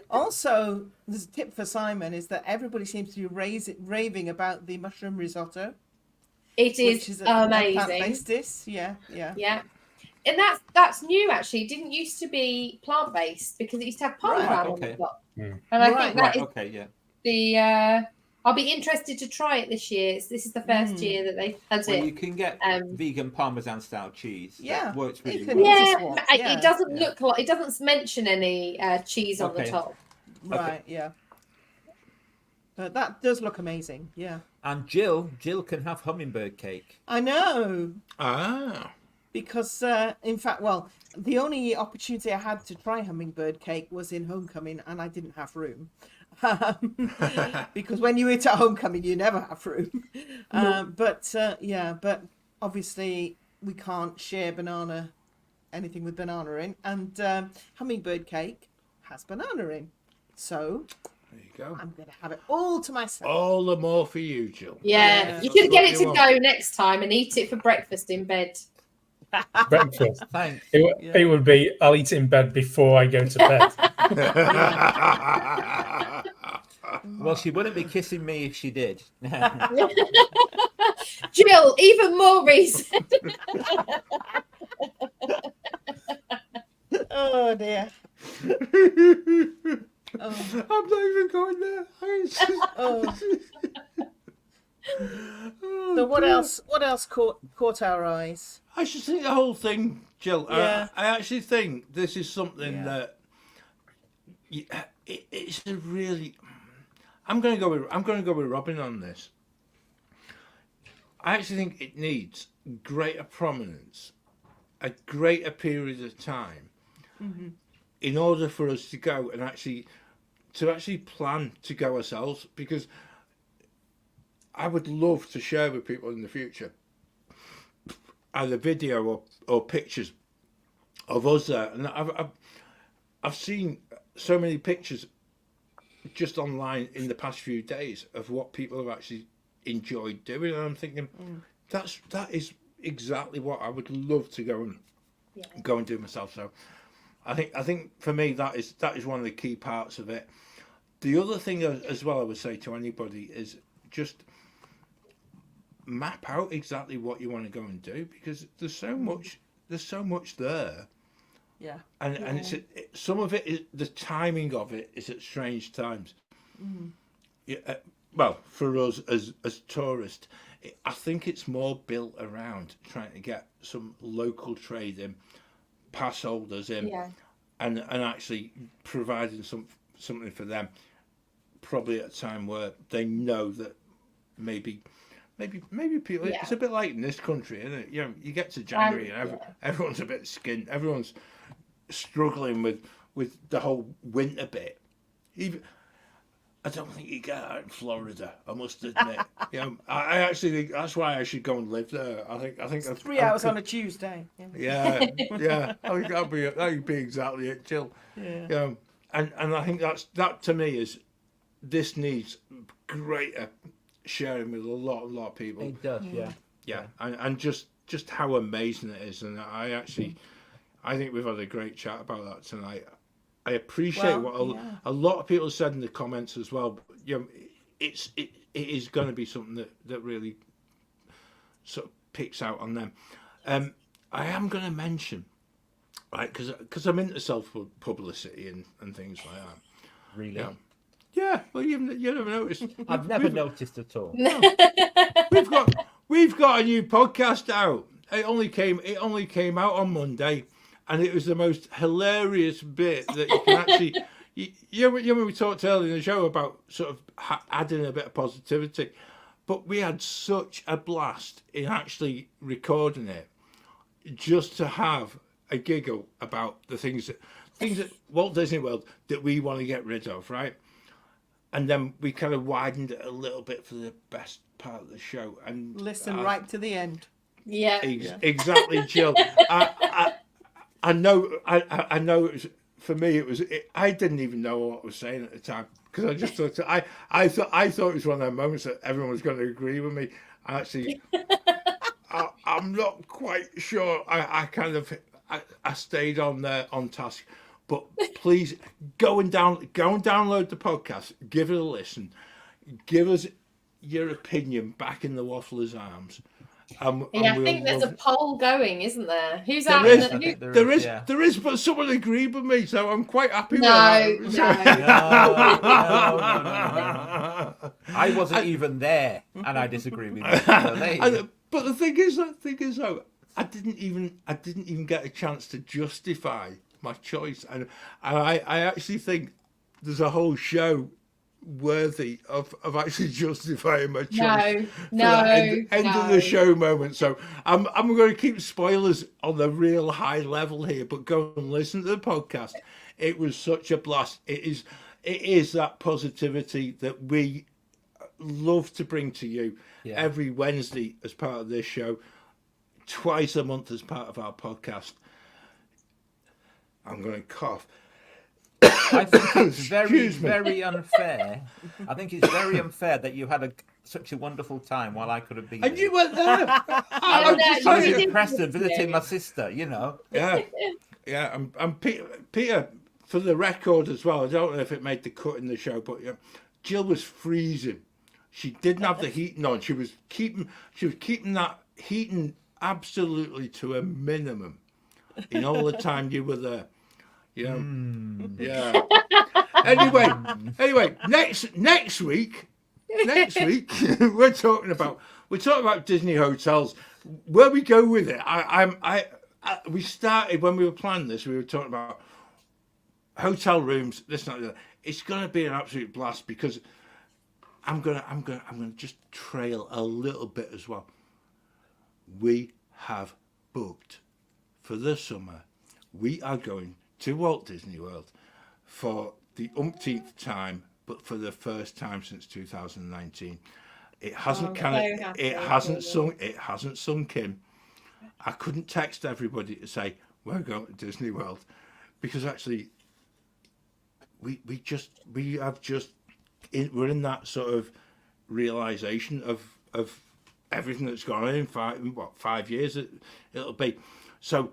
Also, there's a tip for Simon is that everybody seems to be raving about the mushroom risotto. it Which is a amazing. plant-based dish. Yeah. Yeah. And that's new actually. It didn't used to be plant based because it used to have parmesan Right, on the okay. top. Mm. And I Right, think that Right, is okay, yeah. the I'll be interested to try it this year. This is the first year that they've had Well, it. you can get vegan Parmesan style cheese. Yeah, That works really you can well. eat Yeah, swap, it doesn't yeah. look like it doesn't mention any cheese on the Okay. top. Right. Yeah. But that does look amazing. Yeah. And Jill can have hummingbird cake. I know. Ah. Because, in fact, well, the only opportunity I had to try hummingbird cake was in Homecoming, and I didn't have room. Because when you eat at Homecoming, you never have room. But obviously we can't share anything with banana in, and hummingbird cake has banana in. So There you go. I'm going to have it all to myself. All the more for you, Jill. Yeah, you could get it to go next time and eat it for breakfast in bed. Breakfast. Thanks. It would be, I'll eat it in bed before I go to bed. Well, she wouldn't be kissing me if she did. Jill, even more reason. Oh dear. I'm not even going there. Oh. So what else? What else caught our eyes? I should think the whole thing, Jill. Yeah. I actually think this is something Yeah. that it's a really. I'm going to go with Robin on this. I actually think it needs greater prominence, a greater period of time, in order for us to go and actually plan to go ourselves. Because I would love to share with people in the future either video or pictures of us there, and I've seen so many pictures just online in the past few days of what people have actually enjoyed doing, and I'm thinking that is exactly what I would love to go and do myself. So I think for me that is one of the key parts of it. The other thing as well I would say to anybody is just map out exactly what you want to go and do, because there's so much there. Yeah. And it's some of it is the timing of it is at strange times. Yeah, well, for us as tourists, I think it's more built around trying to get some local trade in, pass holders in, and actually providing something for them. Probably at a time where they know that maybe people. It's a bit like in this country, isn't it? You know, you get to January and everyone's a bit skint. Everyone's struggling with the whole winter bit. Even I don't think you get that in Florida, I must admit. You know, I actually think that's why I should go and live there. I think It's 3 hours on a Tuesday. Yeah. I think that'd be exactly it, Jill. Yeah. You know, and I think that to me is this needs greater sharing with a lot of people. It does, Yeah, and just how amazing it is, and I think we've had a great chat about that tonight. I appreciate what a lot of people said in the comments as well. But, you know, it is going to be something that really sort of picks out on them. I am going to mention, right, because I'm into self-publicity and things like that. Really? Yeah. Well, you never noticed. I've never noticed at all. We've got a new podcast out. It only came out on Monday, and it was the most hilarious bit that you can actually. We talked earlier in the show about sort of adding a bit of positivity, but we had such a blast in actually recording it, just to have a giggle about the things that Walt Disney World that we want to get rid of, right? And then we kind of widened it a little bit for the best part of the show. And Listen right to the end. Yeah. Exactly, Jill. I know. It was for me. I didn't even know what I was saying at the time, because I just thought I thought it was one of those moments that everyone was going to agree with me. Actually, I'm not quite sure. I stayed on task. But please go and download the podcast. Give it a listen. Give us your opinion back in the Waffler's arms. I think there's a poll going, isn't there? Who's there out? is, there is, but someone agreed with me, so I'm quite happy with that. No. I wasn't even there, and I disagree with you. But the thing is, though, I didn't even get a chance to justify my choice, and I actually think there's a whole show worthy of actually justifying my choice No, for that end of the no. show moment. So I'm going to keep spoilers on the real high level here, but go and listen to the podcast. It was such a blast. It is that positivity that we love to bring to you every Wednesday as part of this show, twice a month as part of our podcast. I'm going to cough. I think it's very unfair. I think it's very unfair that you had such a wonderful time while I could have been. And there. you were there. I was you in did. Preston visiting my sister. You know. Yeah. And Peter, for the record as well, I don't know if it made the cut in the show, but Jill was freezing. She didn't have the heating on. She was keeping that heating absolutely to a minimum in all the time you were there. Yeah. Anyway, next week we're talking about Disney hotels. Where we go with it, we started when we were planning this. We were talking about hotel rooms. This, not that. It's going to be an absolute blast because I'm gonna just trail a little bit as well. We have booked for the summer. We are going to Walt Disney World for the umpteenth time, but for the first time since 2019. It hasn't it hasn't sunk in. I couldn't text everybody to say we're going to Disney World because actually we're in that sort of realization of everything that's gone on in 5 years it'll be. So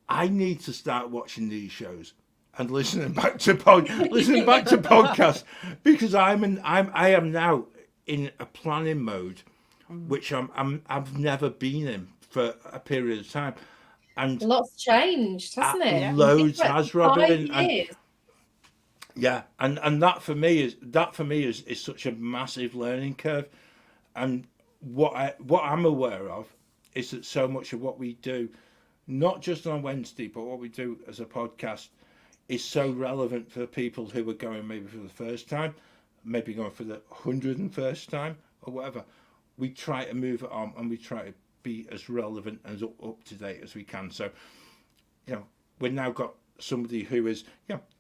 I need to start watching these shows and listening back to podcasts because I am now in a planning mode, which I've never been in for a period of time, and Lots changed, hasn't it? Loads has, Robin. 5 years. And that for me is such a massive learning curve, and what I'm aware of is that so much of what we do, not just on Wednesday, but what we do as a podcast, is so relevant for people who are going maybe for the first time, maybe going for the 101st time or whatever. We try to move it on and we try to be as relevant and up to date as we can. So, we've now got somebody who is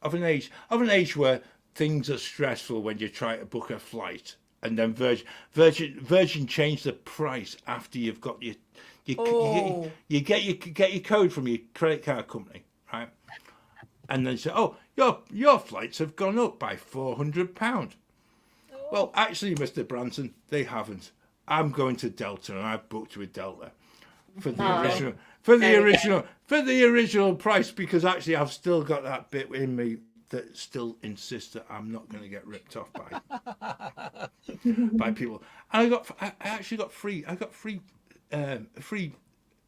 of an age where things are stressful when you try to book a flight, and then Virgin changed the price after you've got you get your code from your credit card company, right? And then say, your flights have gone up by £400. Well, actually, Mr. Branson, they haven't. I'm going to Delta, and I've booked with Delta for the original price, because actually I've still got that bit in me that still insists that I'm not going to get ripped off by people. And I actually got free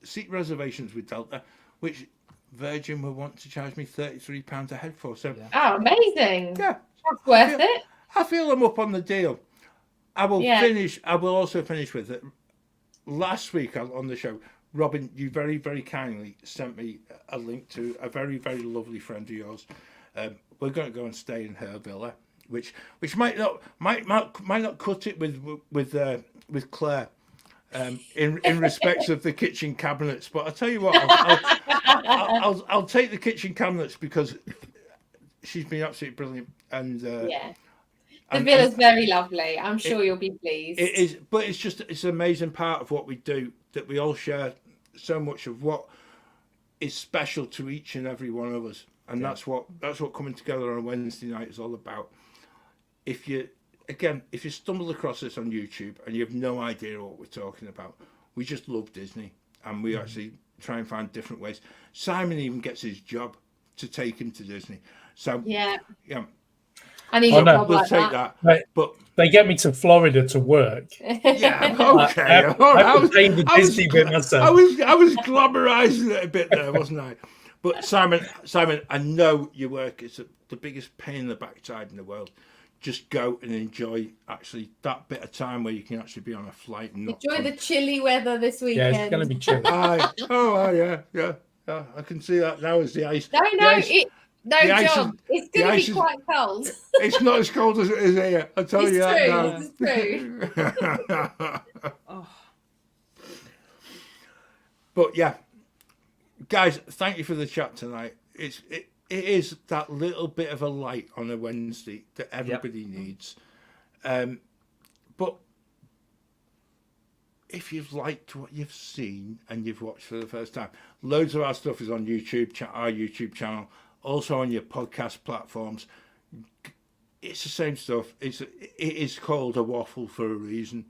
seat reservations with Delta, which Virgin will want to charge me £33 a head for. So amazing! Yeah, that's worth it. I feel I'm up on the deal. I will also finish with it. Last week on the show, Robin, you very, very kindly sent me a link to a very, very lovely friend of yours. We're going to go and stay in her villa, which might not cut it with Claire in respect of the kitchen cabinets. But I'll tell you what, I'll take the kitchen cabinets because she's been absolutely brilliant. And the villa's very lovely. I'm sure you'll be pleased. It is, but it's an amazing part of what we do, that we all share so much of what is special to each and every one of us, and that's what coming together on a Wednesday night is all about. If you stumble across this on YouTube and you have no idea what we're talking about, we just love Disney, and we actually try and find different ways. Simon even gets his job to take him to Disney. So I need a job like that. But they get me to Florida to work. Yeah, okay. I was paying the Disney bit myself. I was glamorizing it a bit there, wasn't I? But Simon, I know your work is the biggest pain in the backside in the world. Just go and enjoy actually that bit of time where you can actually be on a flight and enjoy the chilly weather this weekend. Yeah, it's going to be chilly. Yeah. I can see that now as the ice. No, No, The ice John, is- it's the going to ice be is- quite cold. It's not as cold as it is here. I'll tell you that now. It's true. Oh, But yeah, guys, thank you for the chat tonight. It is that little bit of a light on a Wednesday that everybody needs. But if you've liked what you've seen and you've watched for the first time, loads of our stuff is on YouTube, our YouTube channel, also on your podcast platforms. It's the same stuff. It is called a waffle for a reason,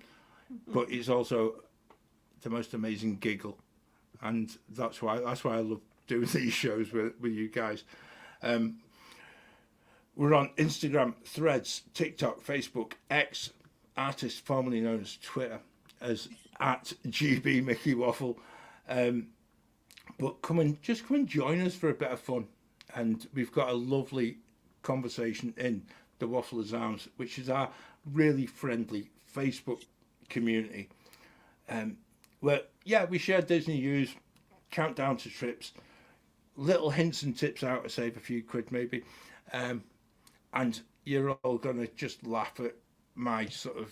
but it's also the most amazing giggle, and that's why I love doing these shows with you guys. We're on Instagram, Threads, TikTok, Facebook, X, artist formerly known as Twitter, as at GB Mickey Waffle. But come and join us for a bit of fun, and we've got a lovely conversation in the Waffler's Arms, which is our really friendly Facebook community, where we share Disney news, countdown to trips, little hints and tips how to save a few quid maybe, and you're all gonna just laugh at my sort of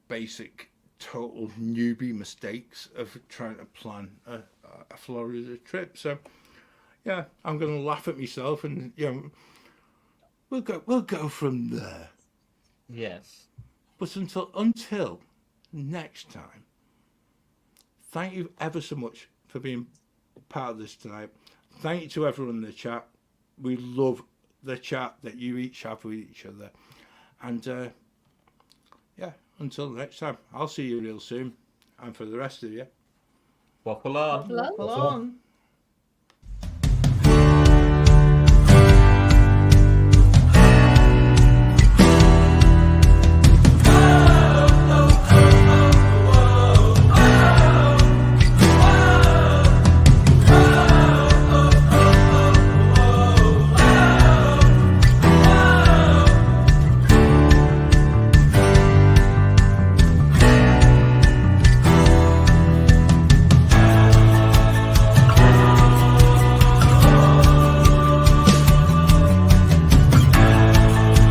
basic total newbie mistakes of trying to plan a Florida trip. So yeah, I'm gonna laugh at myself, and we'll go from there. Yes. But until next time, thank you ever so much for being part of this tonight. Thank you to everyone in the chat. We love the chat that you each have with each other. And until next time, I'll see you real soon. And for the rest of you, Waffle on. Hello? Waffle on.